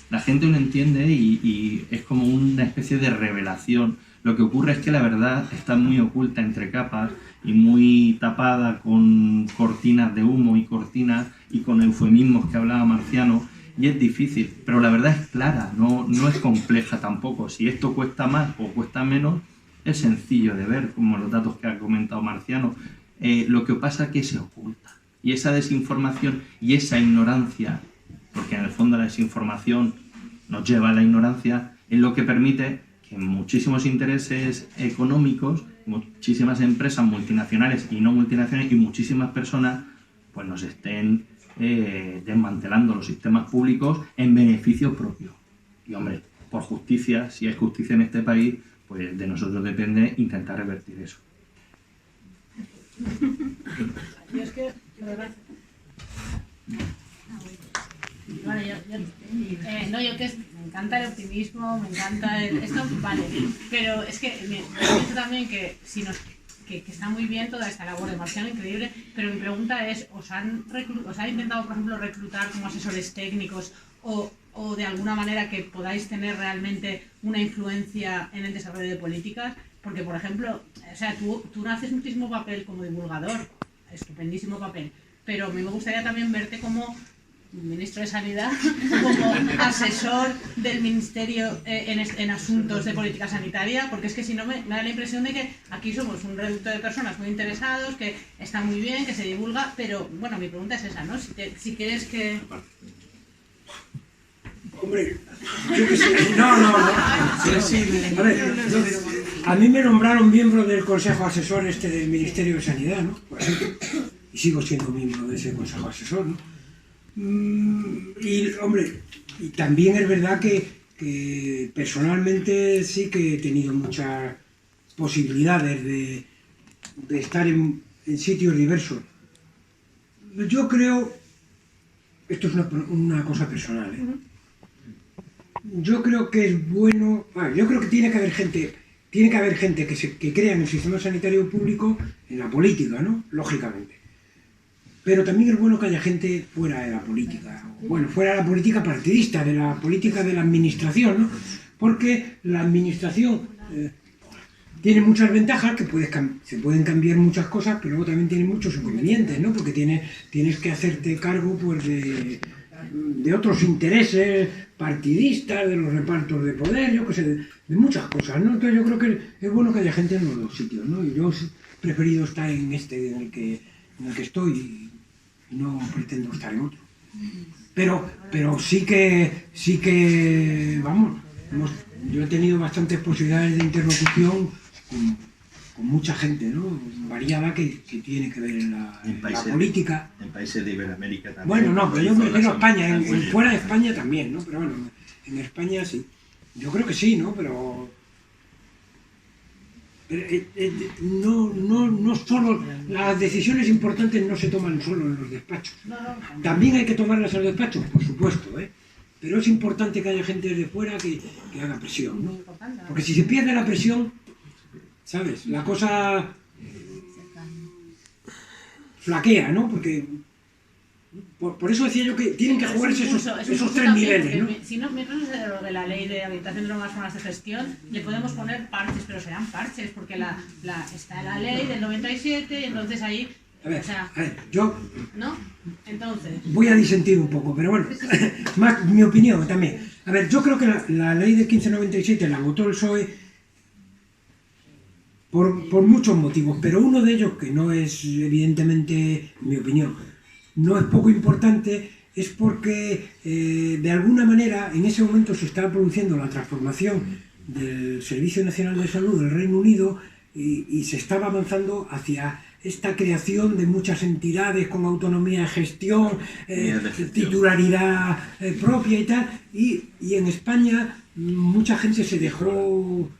La gente lo entiende y es como una especie de revelación. Lo que ocurre es que la verdad está muy oculta entre capas y muy tapada con cortinas de humo y cortinas y con eufemismos que hablaba Marciano, y es difícil, pero la verdad es clara, no es compleja tampoco. Si esto cuesta más o cuesta menos, es sencillo de ver, como los datos que ha comentado Marciano. Lo que pasa es que se oculta, y esa desinformación y esa ignorancia, porque en el fondo la desinformación nos lleva a la ignorancia, es lo que permite que muchísimos intereses económicos, muchísimas empresas multinacionales y no multinacionales y muchísimas personas pues nos estén desmantelando los sistemas públicos en beneficio propio. Y hombre, por justicia, si hay justicia en este país, pues de nosotros depende intentar revertir eso. Yo es que, de verdad... Vale, yo que me encanta el optimismo, me encanta esto, vale, pero es que me pienso también que que está muy bien toda esta labor de Marciano, increíble, pero mi pregunta es, ¿os han intentado, por ejemplo, reclutar como asesores técnicos o de alguna manera que podáis tener realmente una influencia en el desarrollo de políticas? Porque, por ejemplo, o sea, tú no haces muchísimo papel como divulgador, estupendísimo papel, pero a mí me gustaría también verte como ministro de Sanidad, como asesor del Ministerio en asuntos de política sanitaria, porque es que si no me da la impresión de que aquí somos un reducto de personas muy interesados, que está muy bien, que se divulga, pero bueno, mi pregunta es esa, ¿no? Si quieres que... Hombre, yo que sé, no. A mí me nombraron miembro del Consejo Asesor del Ministerio de Sanidad, ¿no? Por ejemplo, y sigo siendo miembro de ese Consejo Asesor, ¿no? Y, hombre, y también es verdad que que personalmente sí que he tenido muchas posibilidades de estar en sitios diversos. Yo creo, esto es una cosa personal, yo creo que es bueno, yo creo que tiene que haber gente que crea en el sistema sanitario público, en la política, ¿no? Lógicamente. Pero también es bueno que haya gente fuera de la política, bueno, fuera de la política partidista, de la política de la administración, ¿no? Porque la administración tiene muchas ventajas, que se pueden cambiar muchas cosas, pero luego también tiene muchos inconvenientes, ¿no? Porque tienes que hacerte cargo pues, de otros intereses partidistas, de los repartos de poder, yo qué sé, de muchas cosas, ¿no? Entonces yo creo que es bueno que haya gente en los dos sitios, ¿no? Y yo he preferido estar en este en el que estoy y no pretendo estar en otro. Pero sí que vamos, yo he tenido bastantes posibilidades de interlocución con mucha gente, ¿no? Variada que tiene que ver en la política. En países de Iberoamérica también. Bueno, no, pero yo me refiero a España, fuera de España también, ¿no? Pero bueno, en España sí. Yo creo que sí, ¿no? Pero no solo, las decisiones importantes no se toman solo en los despachos. También hay que tomarlas en los despachos, por supuesto, ¿eh? Pero es importante que haya gente desde fuera que haga presión, ¿no? Porque si se pierde la presión, ¿sabes? La cosa flaquea, ¿no? Porque por eso decía yo que tienen que jugarse esos tres niveles, ¿no? Si no, mientras no se derogue la ley de habilitación de nuevas formas de gestión, le podemos poner parches, pero serán parches, porque está la ley del 97 y entonces ahí... A ver, yo... ¿No? Entonces... Voy a disentir un poco, pero bueno, más mi opinión también. A ver, yo creo que la ley de 1597 la votó el PSOE por muchos motivos, pero uno de ellos, que no es evidentemente mi opinión, no es poco importante, es porque de alguna manera en ese momento se estaba produciendo la transformación del Servicio Nacional de Salud del Reino Unido y se estaba avanzando hacia esta creación de muchas entidades con autonomía de gestión, titularidad propia y tal, y en España mucha gente se dejó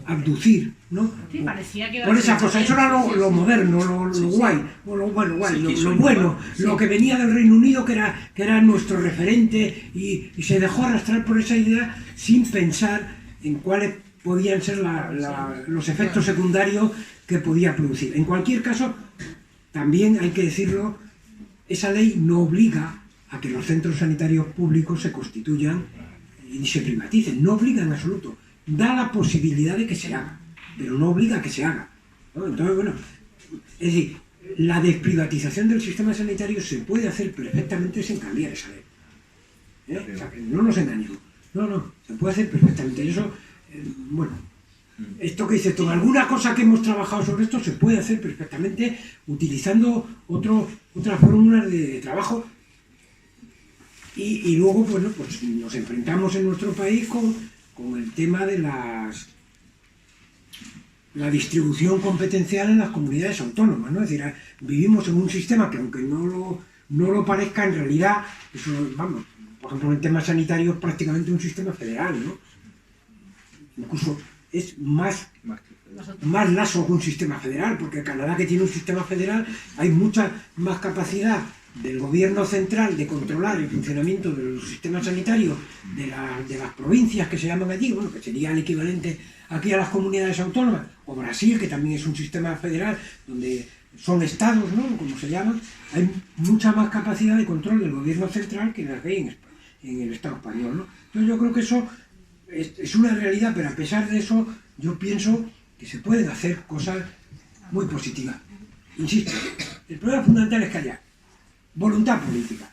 abducir, ¿no? Sí, parecía que por esa cosa, eso era lo moderno, lo guay, lo bueno, lo que venía del Reino Unido, que era nuestro referente, y se dejó arrastrar por esa idea sin pensar en cuáles podían ser los efectos secundarios que podía producir. En cualquier caso, también hay que decirlo, esa ley no obliga a que los centros sanitarios públicos se constituyan y se privaticen, no obliga en absoluto. Da la posibilidad de que se haga, pero no obliga a que se haga, ¿no? Entonces, bueno, es decir, la desprivatización del sistema sanitario se puede hacer perfectamente sin cambiar esa ley. O sea, que no nos engañemos. No, se puede hacer perfectamente. Y eso, bueno, esto que dices tú, alguna cosa que hemos trabajado sobre esto se puede hacer perfectamente utilizando otras fórmulas de trabajo. Y luego, bueno, pues nos enfrentamos en nuestro país con el tema de la distribución competencial en las comunidades autónomas, ¿no? Es decir, vivimos en un sistema que, aunque no lo parezca, en realidad, eso, vamos, por ejemplo, en el tema sanitario es prácticamente un sistema federal, ¿no? Incluso es más laso que un sistema federal, porque en Canadá, que tiene un sistema federal, hay mucha más capacidad del gobierno central de controlar el funcionamiento del sistema sanitario de las provincias que se llaman allí, bueno, que sería el equivalente aquí a las comunidades autónomas, o Brasil, que también es un sistema federal donde son estados, ¿no?, como se llaman. Hay mucha más capacidad de control del gobierno central que la que hay en el Estado español, ¿no? Entonces yo creo que eso es una realidad, pero a pesar de eso yo pienso que se pueden hacer cosas muy positivas. Insisto, el problema fundamental es que haya voluntad política,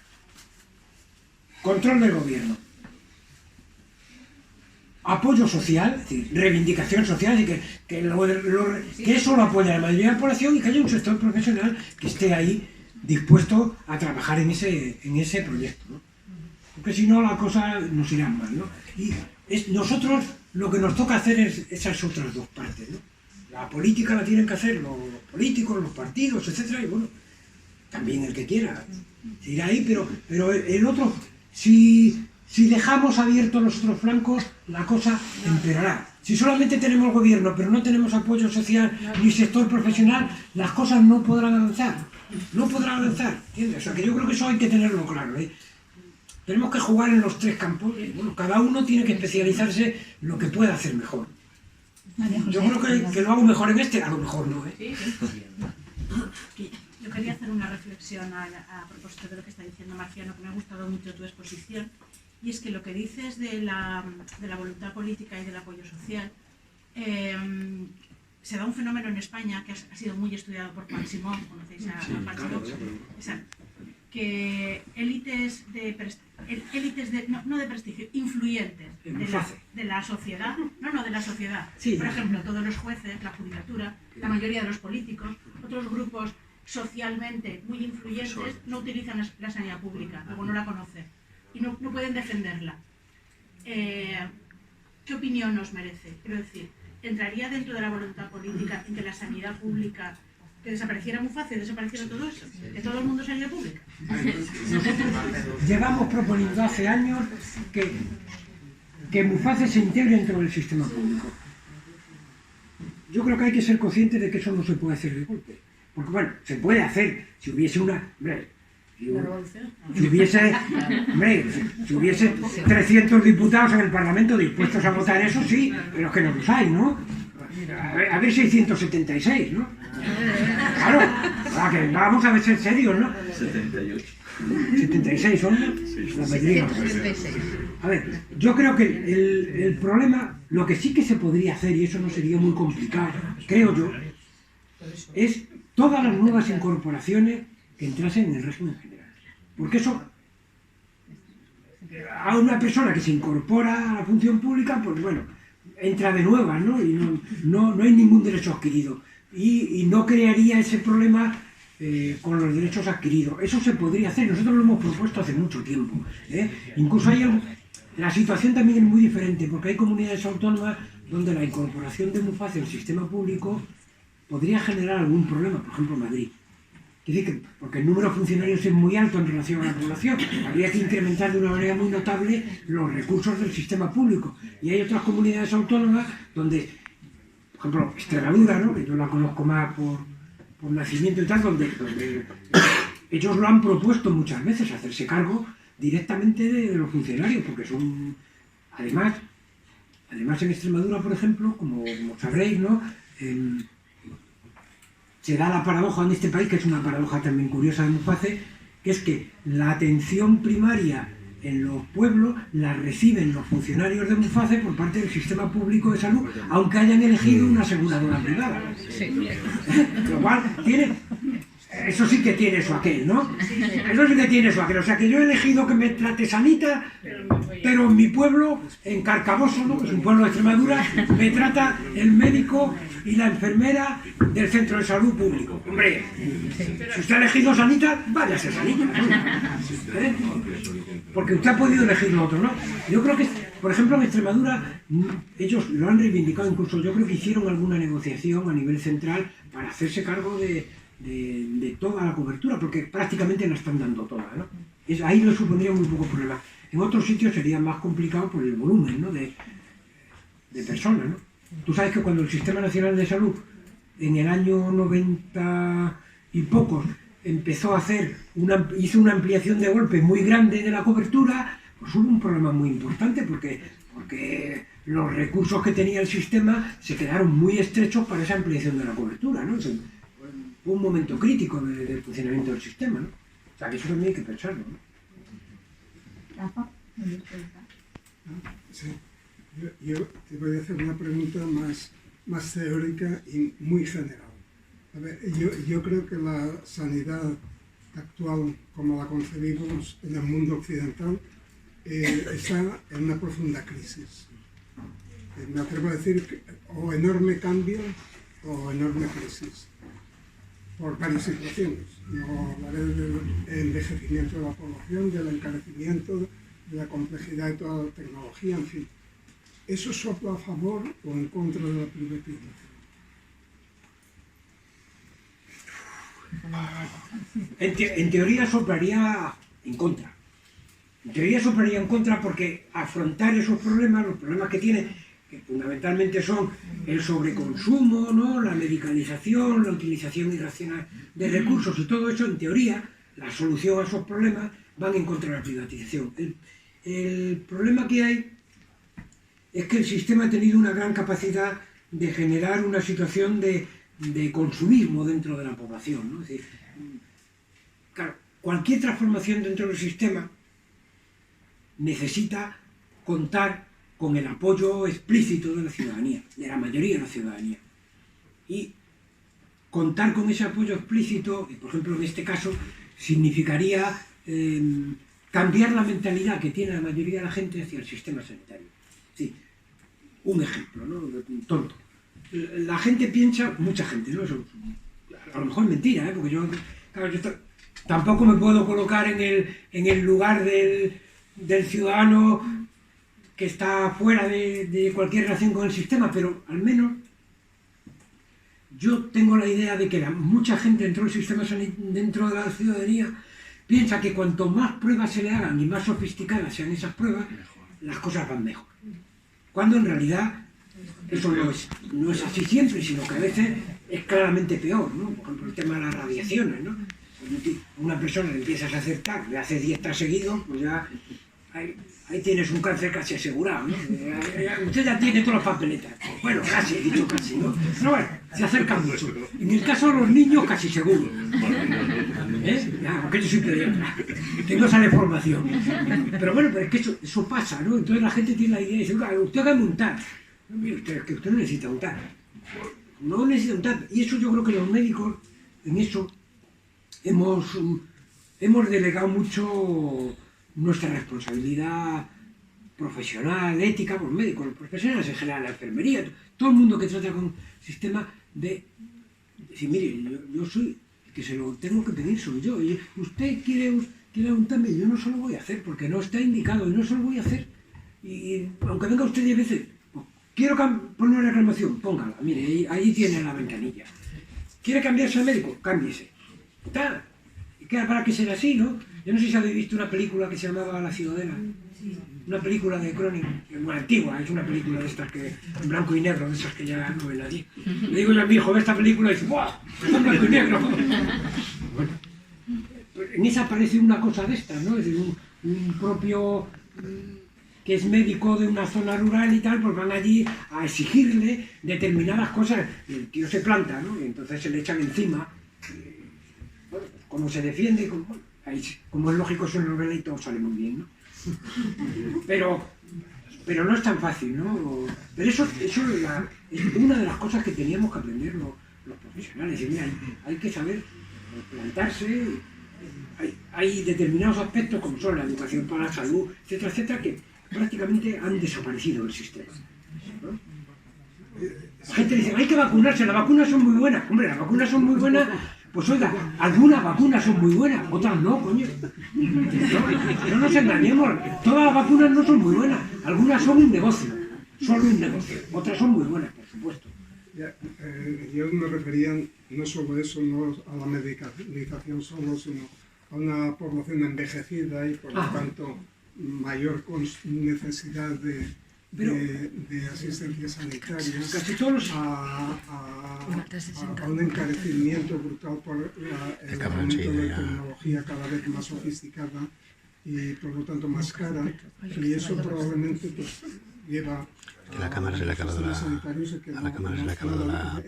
control del gobierno, apoyo social, es decir, reivindicación social, y que eso lo apoya la mayoría de la población, y que haya un sector profesional que esté ahí dispuesto a trabajar en ese proyecto, ¿no? Porque si no, la cosa nos irá mal, ¿no? Y nosotros lo que nos toca hacer es esas otras dos partes, ¿no? La política la tienen que hacer los políticos, los partidos, etcétera, y bueno, también el que quiera ir ahí, pero el otro, si Si dejamos abiertos los otros flancos, la cosa empeorará. Si solamente tenemos gobierno, pero no tenemos apoyo social ni sector profesional, las cosas no podrán avanzar. No podrán avanzar, ¿entiendes? O sea, que yo creo que eso hay que tenerlo claro, ¿eh? Tenemos que jugar en los tres campos. Bueno, cada uno tiene que especializarse en lo que pueda hacer mejor. Yo creo que lo hago mejor en este, a lo mejor no, ¿eh? Yo quería hacer una reflexión a propósito de lo que está diciendo Marciano, que me ha gustado mucho tu exposición, y es que lo que dices de la voluntad política y del apoyo social, se da un fenómeno en España que ha sido muy estudiado por Juan Simón, conocéis a Juan Simón, exacto, que élites no de prestigio, influyentes de la sociedad, de la sociedad, sí, por ejemplo, todos los jueces, la judicatura, la mayoría de los políticos, otros grupos socialmente muy influyentes no utilizan la sanidad pública, luego no la conocen y no pueden defenderla. ¿Qué opinión os merece? Quiero decir, ¿entraría dentro de la voluntad política en que la sanidad pública, que desapareciera muy fácil, desapareciera todo eso, que todo el mundo sanidad pública? Nosotros llevamos proponiendo hace años que Muface se integre dentro del sistema público. Yo creo que hay que ser conscientes de que eso no se puede hacer de golpe. Porque bueno, se puede hacer si hubiese si hubiese 300 diputados en el Parlamento dispuestos a votar eso, sí, pero es que no los hay, ¿no? A ver 676, ¿no? Claro, que vamos a ser serios, ¿no? 78. 76 son, ¿no? La mayoría. A ver, yo creo que el problema, lo que sí que se podría hacer, y eso no sería muy complicado, creo yo, es todas las nuevas incorporaciones que entrasen en el régimen general. Porque eso, a una persona que se incorpora a la función pública, pues bueno, entra de nuevas, ¿no? Y no hay ningún derecho adquirido. Y no crearía ese problema con los derechos adquiridos. Eso se podría hacer, nosotros lo hemos propuesto hace mucho tiempo, ¿eh? Incluso la situación también es muy diferente, porque hay comunidades autónomas donde la incorporación de Muface al sistema público podría generar algún problema, por ejemplo Madrid. Es decir, porque el número de funcionarios es muy alto en relación a la población, habría que incrementar de una manera muy notable los recursos del sistema público. Y hay otras comunidades autónomas donde, por ejemplo, Extremadura, ¿no?, que yo la conozco más por nacimiento y tal, donde ellos lo han propuesto muchas veces, hacerse cargo directamente de los funcionarios, porque son, además en Extremadura, por ejemplo, como sabréis, ¿no?, se da la paradoja en este país, que es una paradoja también curiosa de Muface, que es que la atención primaria en los pueblos la reciben los funcionarios de Muface por parte del sistema público de salud, aunque hayan elegido una aseguradora privada. Lo cual eso sí que tiene su aquel, ¿no? Eso sí que tiene su aquel. O sea, que yo he elegido que me trate sanita, pero en mi pueblo, en Carcaboso, ¿no?, que es un pueblo de Extremadura, me trata el médico y la enfermera del centro de salud público. Hombre, si usted ha elegido sanita, váyase sanita, ¿no? ¿Eh? Porque usted ha podido elegir lo otro, ¿no? Yo creo que, por ejemplo, en Extremadura, ellos lo han reivindicado, incluso yo creo que hicieron alguna negociación a nivel central para hacerse cargo de toda la cobertura, porque prácticamente la están dando toda, ¿no? Ahí no supondría muy poco problema. En otros sitios sería más complicado por el volumen, ¿no?, de personas, ¿no? Tú sabes que cuando el Sistema Nacional de Salud, en el año 90 y pocos, hizo una ampliación de golpe muy grande de la cobertura, pues hubo un problema muy importante, porque los recursos que tenía el sistema se quedaron muy estrechos para esa ampliación de la cobertura, ¿no? Fue un momento crítico del funcionamiento del sistema, ¿no? O sea, que eso también hay que pensarlo, ¿no? Sí. Yo te voy a hacer una pregunta más teórica y muy general. A ver, yo creo que la sanidad actual, como la concebimos en el mundo occidental, está en una profunda crisis. Me atrevo a decir que o enorme cambio o enorme crisis, por varias situaciones. No hablaré del envejecimiento de la población, del encarecimiento, de la complejidad de toda la tecnología, en fin. ¿Eso sopla a favor o en contra de la privatización? En teoría soplaría en contra. En teoría superaría en contra porque afrontar esos problemas, los problemas que tiene, que fundamentalmente son el sobreconsumo, ¿no? La medicalización, la utilización irracional de recursos y todo eso, en teoría, la solución a esos problemas van en contra de la privatización. El problema que hay es que el sistema ha tenido una gran capacidad de generar una situación de consumismo dentro de la población, ¿no? Es decir, claro, cualquier transformación dentro del sistema necesita contar con el apoyo explícito de la ciudadanía, de la mayoría de la ciudadanía. Y contar con ese apoyo explícito, por ejemplo en este caso, significaría cambiar la mentalidad que tiene la mayoría de la gente hacia el sistema sanitario. Sí, un ejemplo, ¿no? Tonto. La gente piensa, mucha gente, ¿no? Eso, a lo mejor es mentira, porque yo, claro, tampoco me puedo colocar en el lugar del ciudadano que está fuera de cualquier relación con el sistema, pero al menos yo tengo la idea de que mucha gente dentro del sistema dentro de la ciudadanía piensa que cuanto más pruebas se le hagan y más sofisticadas sean esas pruebas, las cosas van mejor. Cuando en realidad eso no es así siempre, sino que a veces es claramente peor, ¿no? Por ejemplo, el tema de las radiaciones, ¿no? A una persona le empiezas a aceptar, le hace 10 tras seguidos, pues ya ahí tienes un cáncer casi asegurado, ¿no? Usted ya tiene todas las papeletas. Bueno, casi, he dicho casi, ¿no? Pero bueno, se acercan mucho. En el caso de los niños, casi seguro. Porque yo soy pediatra, tengo esa deformación. Pero bueno, pero es que eso pasa, ¿no? Entonces la gente tiene la idea y dice, usted va a untar. No, mire usted, que usted no necesita untar. No necesita untar. Y eso yo creo que los médicos, en eso, hemos delegado mucho nuestra responsabilidad profesional, ética, por médicos, los profesionales en general, la enfermería, todo el mundo que trata con sistema de decir, mire, yo soy el que se lo tengo que pedir, soy yo, y usted quiere untarme, yo no se lo voy a hacer porque no está indicado, y no se lo voy a hacer, y aunque venga usted 10 veces, pues, quiero poner una reclamación, póngala, mire, ahí tiene la ventanilla. ¿Quiere cambiarse al médico? Cámbiese. Está. Y queda para que sea así, ¿no? Yo no sé si habéis visto una película que se llamaba La Ciudadela. Una película de Cronin, muy antigua, es una película de estas que en blanco y negro, de esas que ya no ve nadie. Le digo yo a mi hijo, ve esta película y dice, ¡buah! Está en blanco y negro. Bueno, en esa aparece una cosa de estas, ¿no? Es decir, un propio que es médico de una zona rural y tal, pues van allí a exigirle determinadas cosas. Y el tío se planta, ¿no? Y entonces se le echan encima. Bueno, pues como se defiende, como es lógico, eso en novela y todo sale muy bien, ¿no? Pero no es tan fácil, ¿no? Pero eso es una de las cosas que teníamos que aprender los profesionales. Y mira, hay que saber plantarse. Hay determinados aspectos, como son la educación para la salud, etcétera, etcétera, que prácticamente han desaparecido del sistema, ¿no? La gente dice, hay que vacunarse, las vacunas son muy buenas. Hombre, las vacunas son muy buenas. Pues oiga, algunas vacunas son muy buenas, otras no, coño. No nos engañemos, todas las vacunas no son muy buenas, algunas son un negocio, solo un negocio, otras son muy buenas, por supuesto. Yo me refería no solo a eso, no a la medicalización solo, sino a una población envejecida y por lo tanto mayor necesidad de asistencia sanitaria, casi todos a un encarecimiento brutal por el aumento de tecnología cada vez más sofisticada y por lo tanto más cara, y eso probablemente pues, lleva que la cámara se le ha acabado la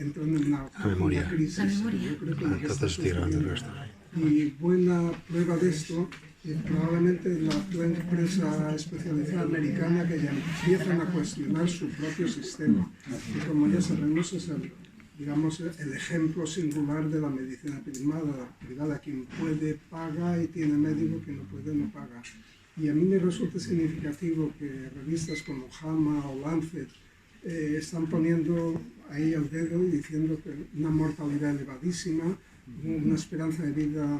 memoria. Crisis. Entonces estoy grabando el resto. Y buena prueba de esto probablemente la empresa especializada americana, que ya empiezan a cuestionar su propio sistema. Y como ya sabemos, es el ejemplo singular de la medicina privada. Quien puede paga y tiene médico, quien no puede no paga. Y a mí me resulta significativo que revistas como JAMA o Lancet están poniendo ahí el dedo y diciendo que una mortalidad elevadísima, una esperanza de vida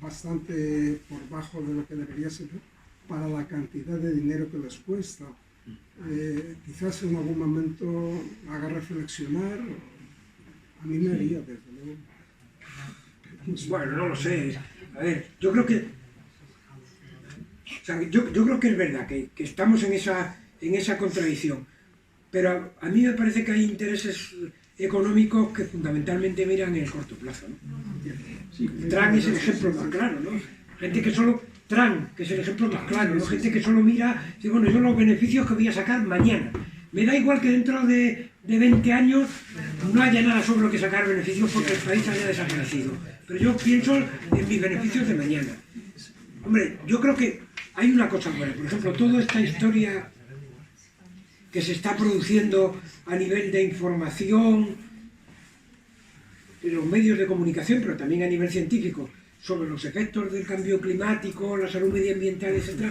bastante por bajo de lo que debería ser para la cantidad de dinero que les cuesta. Quizás en algún momento haga reflexionar, a mí me haría, desde luego. Bueno, no lo sé. A ver, yo creo que O sea, yo creo que es verdad que estamos en esa contradicción, pero a mí me parece que hay intereses económicos que fundamentalmente miran en el corto plazo, ¿no? Trump es el ejemplo más claro, ¿no? Gente que solo... Trump, que es el ejemplo más claro, ¿no? Gente que solo mira, dice, bueno, yo los beneficios que voy a sacar mañana. Me da igual que dentro de 20 años no haya nada sobre lo que sacar beneficios porque el país haya desaparecido. Pero yo pienso en mis beneficios de mañana. Hombre, yo creo que hay una cosa buena. Por ejemplo, toda esta historia que se está produciendo a nivel de información en los medios de comunicación, pero también a nivel científico, sobre los efectos del cambio climático, la salud medioambiental, etc.,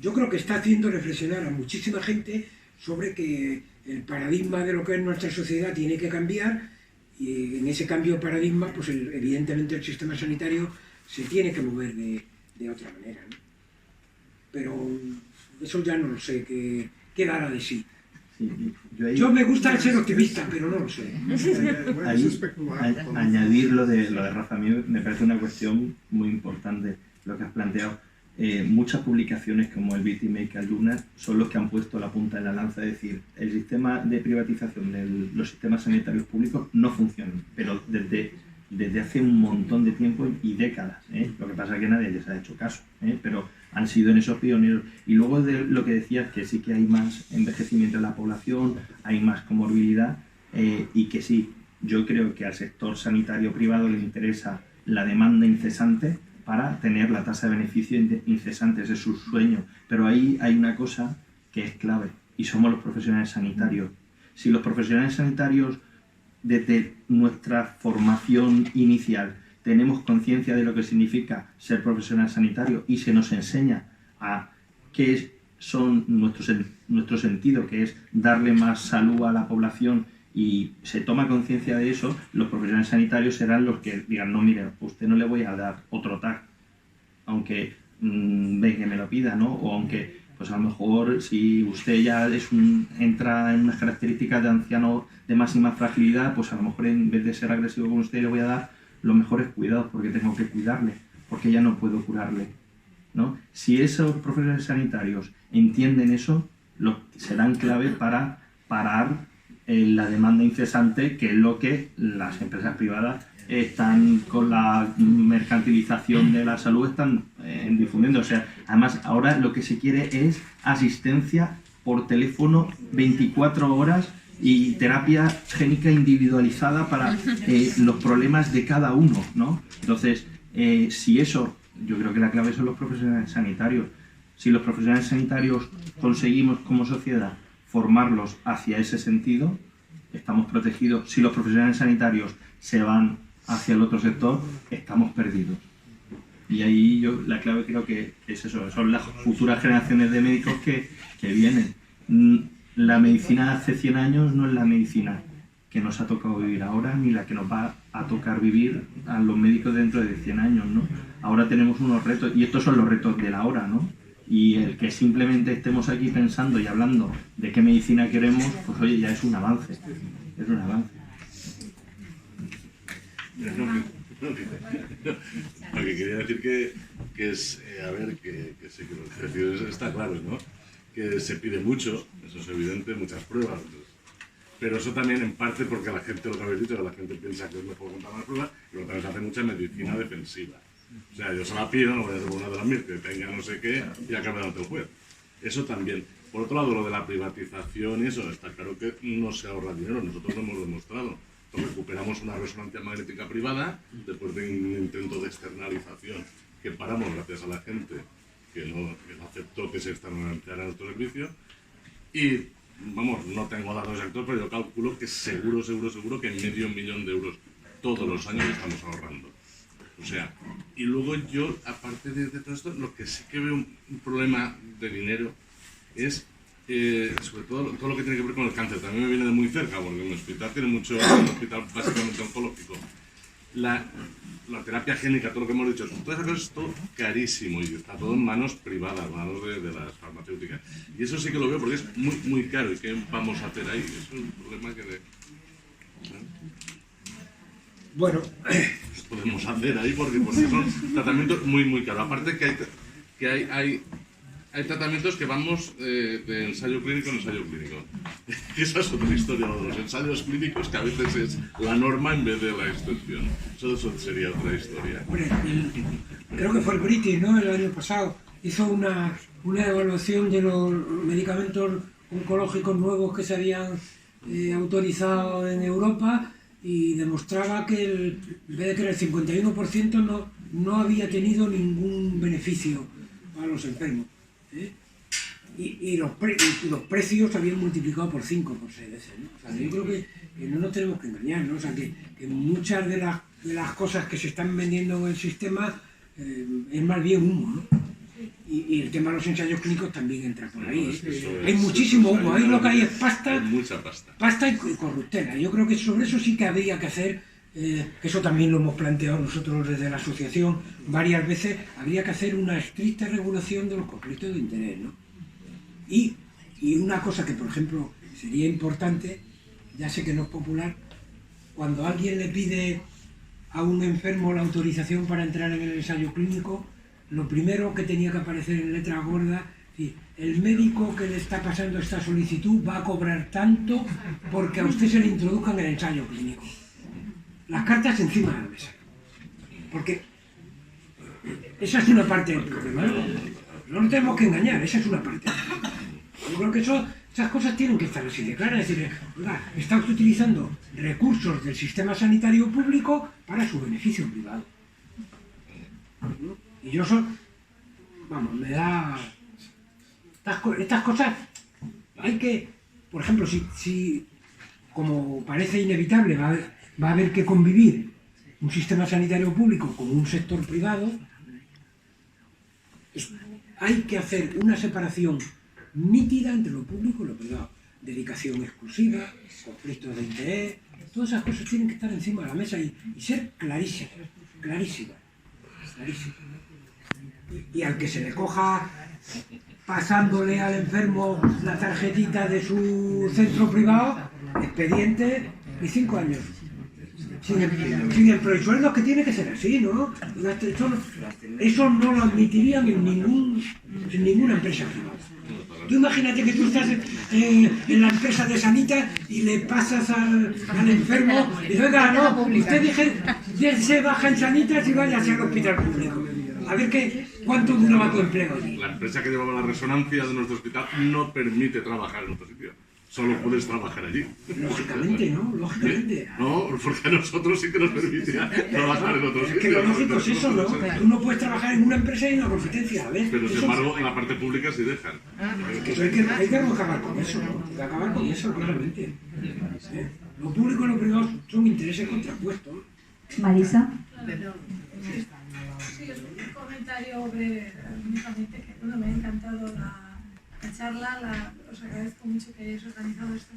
yo creo que está haciendo reflexionar a muchísima gente sobre que el paradigma de lo que es nuestra sociedad tiene que cambiar, y en ese cambio de paradigma, pues evidentemente el sistema sanitario se tiene que mover de otra manera, ¿no? Pero eso ya no lo sé, qué dará de sí. Yo me gusta ser optimista, pero no lo sé. Ahí, añadir lo de Rafa, a mí me parece una cuestión muy importante lo que has planteado. Muchas publicaciones como el Vitimaker Lunar son los que han puesto la punta en la lanza, es decir, el sistema de privatización de los sistemas sanitarios públicos no funciona, pero desde hace un montón de tiempo y décadas. Lo que pasa es que nadie les ha hecho caso, pero han sido en esos pioneros. Y luego de lo que decías, que sí que hay más envejecimiento de la población, hay más comorbilidad, y que sí, yo creo que al sector sanitario privado le interesa la demanda incesante para tener la tasa de beneficio incesante, ese es su sueño. Pero ahí hay una cosa que es clave, y somos los profesionales sanitarios. Si los profesionales sanitarios, desde nuestra formación inicial, tenemos conciencia de lo que significa ser profesional sanitario y se nos enseña a qué son nuestro sentido, que es darle más salud a la población, y se toma conciencia de eso, los profesionales sanitarios serán los que digan, no, mire, a usted no le voy a dar otro TAC, aunque venga que me lo pida, ¿no? O aunque, pues a lo mejor, si usted ya entra en unas características de anciano de máxima fragilidad, pues a lo mejor en vez de ser agresivo con usted le voy a dar los mejores cuidados porque tengo que cuidarle, porque ya no puedo curarle, ¿no? Si esos profesionales sanitarios entienden eso, serán clave para parar la demanda incesante, que es lo que las empresas privadas están con la mercantilización de la salud, están difundiendo. O sea, además ahora lo que se quiere es asistencia por teléfono 24 horas y terapia génica individualizada para los problemas de cada uno, ¿no? Entonces, si eso, yo creo que la clave son los profesionales sanitarios. Si los profesionales sanitarios conseguimos como sociedad formarlos hacia ese sentido, estamos protegidos. Si los profesionales sanitarios se van hacia el otro sector, estamos perdidos. Y ahí la clave creo que es eso, son las futuras generaciones de médicos que vienen. La medicina hace 100 años no es la medicina que nos ha tocado vivir ahora, ni la que nos va a tocar vivir a los médicos dentro de 100 años, ¿no? Ahora tenemos unos retos, y estos son los retos de la hora, ¿no? Y el que simplemente estemos aquí pensando y hablando de qué medicina queremos, pues oye, ya es un avance. Es un avance. Lo que quería decir que es, a ver, que sí, que los ejercicios está claro, ¿no? Que se pide mucho, eso es evidente, muchas pruebas. Pero eso también en parte porque la gente, lo que habéis dicho, que la gente piensa que es mejor contar más pruebas, pero también se hace mucha medicina defensiva. O sea, yo se la pido, no voy a hacer una de las mil, que tenga no sé qué, y acabe ante el juez. Eso también. Por otro lado, lo de la privatización y eso, está claro que no se ahorra dinero, nosotros lo hemos demostrado. Entonces, recuperamos una resonancia magnética privada, después de un intento de externalización que paramos gracias a la gente que no aceptó que se externalizara nuestro servicio. Y, vamos, no tengo datos exactos, pero yo calculo que seguro que $500.000 de euros todos los años estamos ahorrando. O sea, y luego yo, aparte de todo esto, lo que sí que veo un problema de dinero es, sobre todo lo que tiene que ver con el cáncer. También me viene de muy cerca, porque mi hospital tiene mucho, un hospital básicamente oncológico. La terapia génica, todo lo que hemos dicho, todo eso es todo carísimo y está todo en manos privadas, manos de las farmacéuticas. Y eso sí que lo veo porque es muy, muy caro. ¿Y qué vamos a hacer ahí? Es un problema que... Bueno, podemos hacer ahí porque son tratamientos muy, muy caros. Aparte que hay hay tratamientos que vamos de ensayo clínico en ensayo clínico. Esa es otra historia, los ensayos clínicos, que a veces es la norma en vez de la excepción. Eso sería otra historia. Hombre, creo que fue el British, ¿no? El año pasado hizo una evaluación de los medicamentos oncológicos nuevos que se habían autorizado en Europa y demostraba que en vez de que el 51% no había tenido ningún beneficio a los enfermos. Y los precios se habían multiplicado por 5, por 6 veces, ¿no? O sea, yo creo que no nos tenemos que engañar, ¿no? O sea, que muchas de las cosas que se están vendiendo en el sistema es más bien humo, ¿no? Y el tema de los ensayos clínicos también entra por ahí. Hay muchísimo humo, ahí lo que hay es pasta, mucha pasta. Pasta y corruptela. Yo creo que sobre eso sí que habría que hacer, eso también lo hemos planteado nosotros desde la asociación varias veces, habría que hacer una estricta regulación de los conflictos de interés, ¿no? Y una cosa que, por ejemplo, sería importante, ya sé que no es popular, cuando alguien le pide a un enfermo la autorización para entrar en el ensayo clínico, lo primero que tenía que aparecer en letra gorda, el médico que le está pasando esta solicitud va a cobrar tanto porque a usted se le introduzca en el ensayo clínico. Las cartas encima de la mesa. Porque esa es una parte del problema, ¿no? No nos tenemos que engañar, esa es una parte. Yo creo que esas cosas tienen que estar así de claras. Es decir, oiga, está usted utilizando recursos del sistema sanitario público para su beneficio privado. Y yo me da... Estas cosas hay que, por ejemplo, si como parece inevitable va a haber que convivir un sistema sanitario público con un sector privado, hay que hacer una separación nítida entre lo público y lo privado. Dedicación exclusiva, conflictos de interés, todas esas cosas tienen que estar encima de la mesa y ser clarísimas. Y al que se le coja pasándole al enfermo la tarjetita de su centro privado, expediente y 5 años. Sin el prosueldo, que tiene que ser así, ¿no? Eso no lo admitirían en ninguna empresa privada. Tú imagínate que tú estás en la empresa de Sanita y le pasas al enfermo y dices, oiga, no, usted se baja en Sanitas y vaya hacia el hospital público. A ver cuánto duraba tu empleo allí. La empresa que llevaba la resonancia de nuestro hospital no permite trabajar en otro sitio. Solo puedes trabajar allí. Lógicamente, ¿no? Lógicamente. No, porque a nosotros sí que nos permitía trabajar en otro sitio. Es que lo lógico es eso, ¿no? Tú no puedes trabajar en una empresa y en una competencia, a ver. Pero sin embargo, en la parte pública sí dejan. Hay que acabar con eso, ¿no? Hay que acabar con eso, claramente. Lo público y lo privado son intereses contrapuestos. Marisa. Sí, un comentario breve, únicamente, que bueno, me ha encantado la charla, os agradezco mucho que hayáis organizado esto.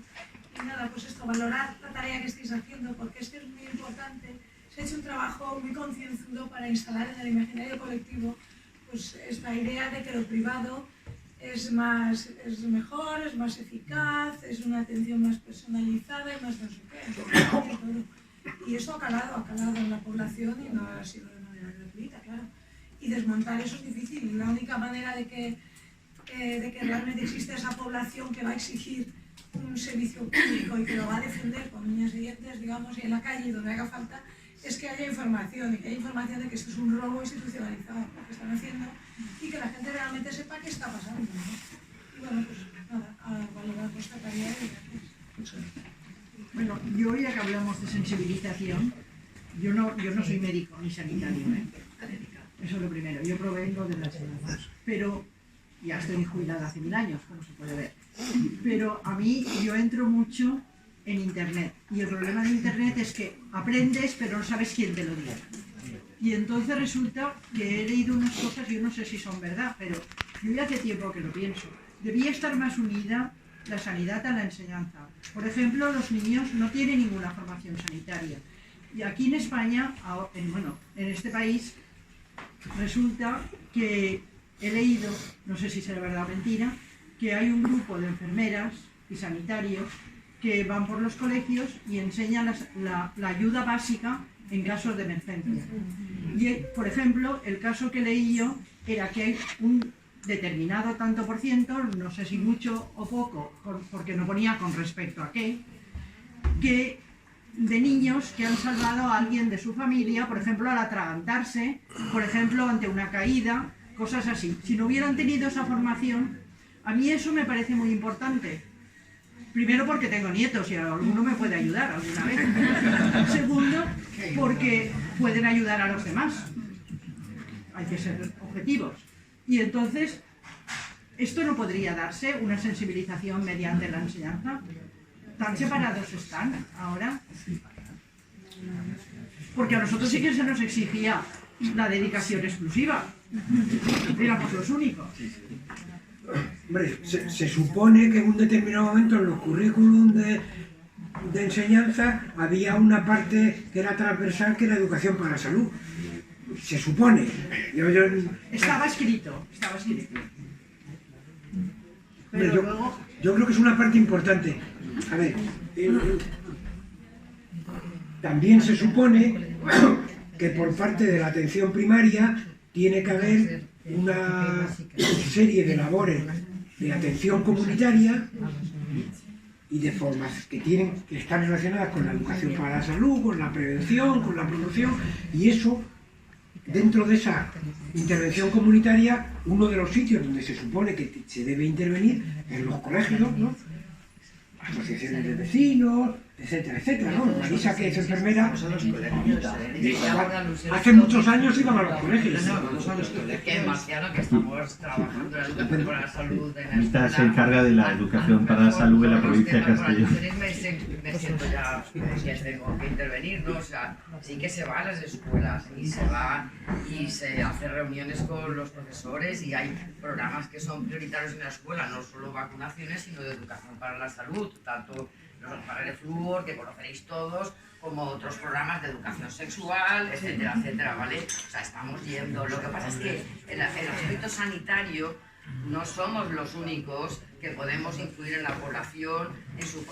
Y nada, pues esto, valorar la tarea que estáis haciendo, porque es que es muy importante. Se ha hecho un trabajo muy concienzudo para instalar en el imaginario colectivo pues esta idea de que lo privado es mejor, es más eficaz, es una atención más personalizada y más no sé qué. Y eso ha calado en la población y no ha sido de manera gratuita, claro. Y desmontar eso es difícil. La única manera de que realmente existe esa población que va a exigir un servicio público y que lo va a defender con uñas y dientes, digamos, y en la calle donde haga falta, es que haya información, y que haya información de que esto es un robo institucionalizado, lo que están haciendo, y que la gente realmente sepa qué está pasando, ¿no? Y bueno, pues nada, a valorar vuestra tarea y gracias. Bueno, yo ya que hablamos de sensibilización, yo no soy médico ni sanitario, eso es lo primero, yo provengo de las enseñanza, pero ya estoy jubilada hace 1000 años, como se puede ver, pero a mí yo entro mucho en internet y el problema de internet es que aprendes pero no sabes quién te lo dice y entonces resulta que he leído unas cosas, yo no sé si son verdad, pero yo ya hace tiempo que lo pienso, debía estar más unida la sanidad a la enseñanza. Por ejemplo, los niños no tienen ninguna formación sanitaria y aquí en España, en este país, resulta que he leído, no sé si será verdad o mentira, que hay un grupo de enfermeras y sanitarios que van por los colegios y enseñan la ayuda básica en casos de emergencia. Y, por ejemplo, el caso que leí yo era que hay determinado tanto por ciento, no sé si mucho o poco, porque no ponía con respecto a qué, que de niños que han salvado a alguien de su familia, por ejemplo, al atragantarse, por ejemplo, ante una caída, cosas así. Si no hubieran tenido esa formación, a mí eso me parece muy importante. Primero porque tengo nietos y alguno me puede ayudar alguna vez. Segundo, porque pueden ayudar a los demás. Hay que ser objetivos. Y entonces, esto no podría darse, una sensibilización mediante la enseñanza. ¿Tan separados están ahora? Porque a nosotros sí que se nos exigía la dedicación exclusiva. Éramos los únicos. Hombre, se supone que en un determinado momento en los currículum de enseñanza había una parte que era transversal, que era educación para la salud. Se supone. Estaba escrito. Pero luego... Yo creo que es una parte importante. A ver, también se supone que por parte de la atención primaria tiene que haber una serie de labores de atención comunitaria y de formas que están relacionadas con la educación para la salud, con la prevención, con la promoción, y eso, dentro de esa intervención comunitaria, uno de los sitios donde se supone que se debe intervenir es los colegios, ¿no? Asociaciones de vecinos, etcétera, etcétera, ¿no? Marisa, que es enfermera, hace muchos años iban a los colegios. No son los colegios. Que en Marciano, que estamos trabajando en la educación para la salud en la Anita se encarga de la educación para la salud en la provincia de Castellón. Me siento ya que tengo que intervenir, ¿no? O sea, sí que se va a las escuelas y se va y se hace reuniones con los profesores y hay programas que son prioritarios en la escuela, no solo vacunaciones, sino de educación para la salud, tanto para el flúor, que conoceréis todos, como otros programas de educación sexual, etcétera, etcétera, ¿vale? O sea, estamos yendo. Lo que pasa es que en el aspecto sanitario no somos los únicos que podemos influir en la población,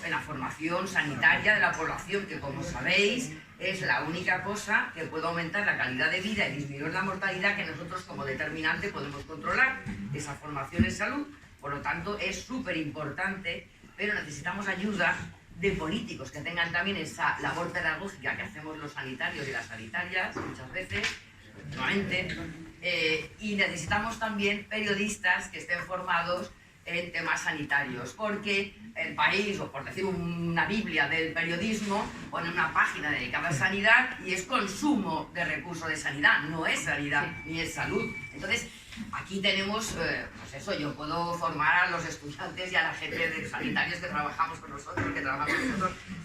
en la formación sanitaria de la población, que como sabéis es la única cosa que puede aumentar la calidad de vida y disminuir la mortalidad que nosotros como determinante podemos controlar. Esa formación en salud, por lo tanto, es súper importante, pero necesitamos ayuda de políticos que tengan también esa labor pedagógica que hacemos los sanitarios y las sanitarias muchas veces, nuevamente, y necesitamos también periodistas que estén formados en temas sanitarios, porque El País, o por decir una biblia del periodismo, pone una página dedicada a sanidad y es consumo de recursos de sanidad, no es sanidad ni es salud. Entonces, aquí tenemos, pues eso, yo puedo formar a los estudiantes y a la gente de sanitarios que trabajamos con nosotros,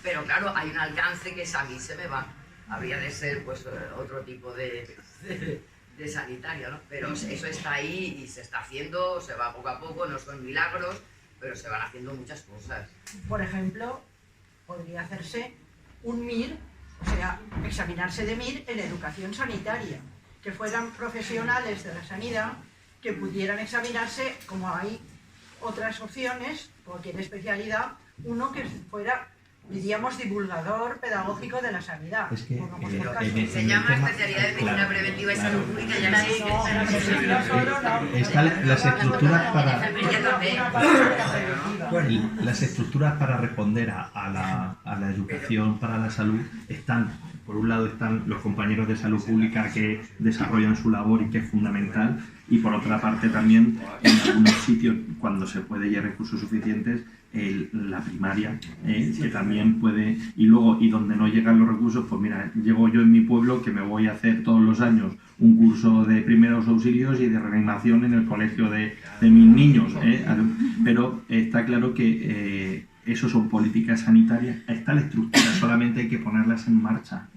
pero claro, hay un alcance que a mí se me va. Habría de ser pues otro tipo de sanitario, ¿no? Pero eso está ahí y se está haciendo, se va poco a poco, no son milagros, pero se van haciendo muchas cosas. Por ejemplo, podría hacerse un MIR, o sea, examinarse de MIR en educación sanitaria, que fueran profesionales de la sanidad que pudieran examinarse, como hay otras opciones, cualquier especialidad, uno que fuera, diríamos, divulgador pedagógico de la sanidad. Es que, se llama especialidad de medicina preventiva y salud pública, ya están las estructuras para las estructuras para responder a la educación para la salud están. Por un lado están los compañeros de salud pública que desarrollan su labor y que es fundamental, y por otra parte también en algunos sitios, cuando se puede y hay recursos suficientes, la primaria, que también puede, y luego, y donde no llegan los recursos, pues mira, llego yo en mi pueblo que me voy a hacer todos los años un curso de primeros auxilios y de reanimación en el colegio de mis niños, pero está claro que eso son políticas sanitarias, está la estructura, solamente hay que ponerlas en marcha,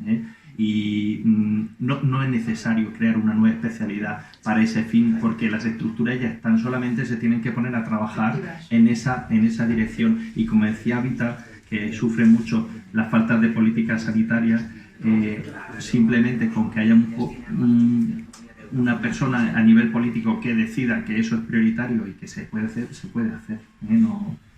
y no es necesario crear una nueva especialidad para ese fin, porque las estructuras ya están, solamente se tienen que poner a trabajar en esa dirección. Y como decía Vita, que sufre mucho las faltas de políticas sanitarias, simplemente con que haya una persona a nivel político que decida que eso es prioritario y que se puede hacer, se puede hacer.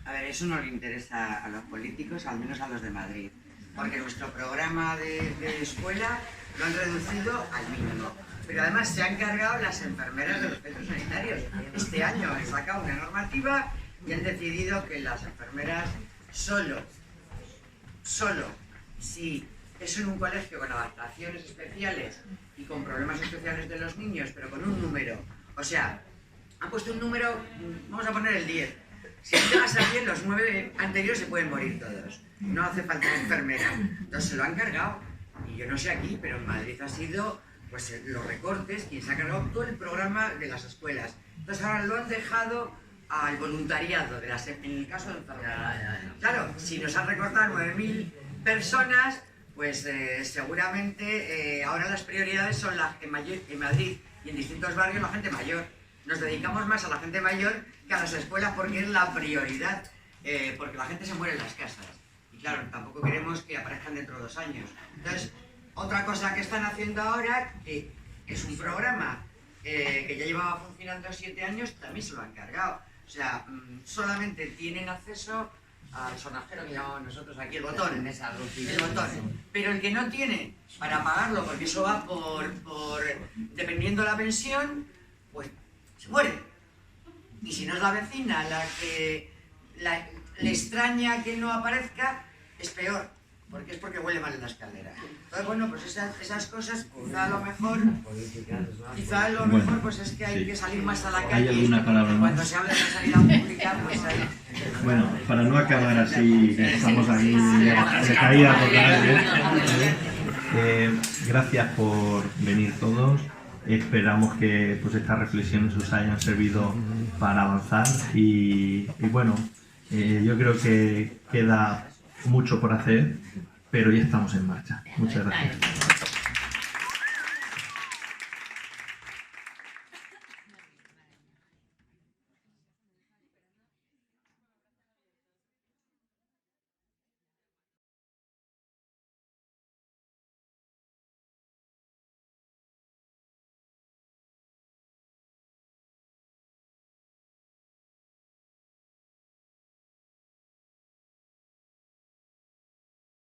A ver, eso no le interesa a los políticos, al menos a los de Madrid, porque nuestro programa de escuela lo han reducido al mínimo. pero además se han cargado las enfermeras de los centros sanitarios. Este año han sacado una normativa y han decidido que las enfermeras solo si es en un colegio con adaptaciones especiales y con problemas especiales de los niños, pero con un número, o sea, han puesto un número, vamos a poner el 10. Si no te vas a 10, los 9 anteriores se pueden morir todos. No hace falta enfermera. Entonces se lo han cargado. Y yo no sé aquí, pero en Madrid ha sido pues los recortes, quien se ha cargado todo el programa de las escuelas. Entonces ahora lo han dejado al voluntariado, en el caso de enfermedad. Claro, si nos han recortado 9.000 personas, pues seguramente ahora las prioridades son en Madrid y en distintos barrios la gente mayor. Nos dedicamos más a la gente mayor que a las escuelas porque es la prioridad, porque la gente se muere en las casas. Y claro, tampoco queremos que aparezcan dentro de 2 años. Entonces, otra cosa que están haciendo ahora, que es un programa que ya llevaba funcionando 7 años, también se lo han cargado. O sea, solamente tienen acceso al sonajero que llamamos nosotros aquí, el botón. El botón. Pero el que no tiene para pagarlo, porque eso va dependiendo de la pensión, pues se muere. Y si no es la vecina la que le extraña que no aparezca, es peor, porque huele mal en la escalera. Entonces, bueno, pues esas cosas, quizá lo mejor pues es que hay que salir más a la calle. ¿Hay alguna palabra más? Cuando se habla de la sanidad pública, pues ahí. Bueno, para no acabar así, que estamos aquí de caída total, gracias por venir todos. Esperamos que pues estas reflexiones os hayan servido para avanzar y bueno, yo creo que queda mucho por hacer, pero ya estamos en marcha. Muchas gracias.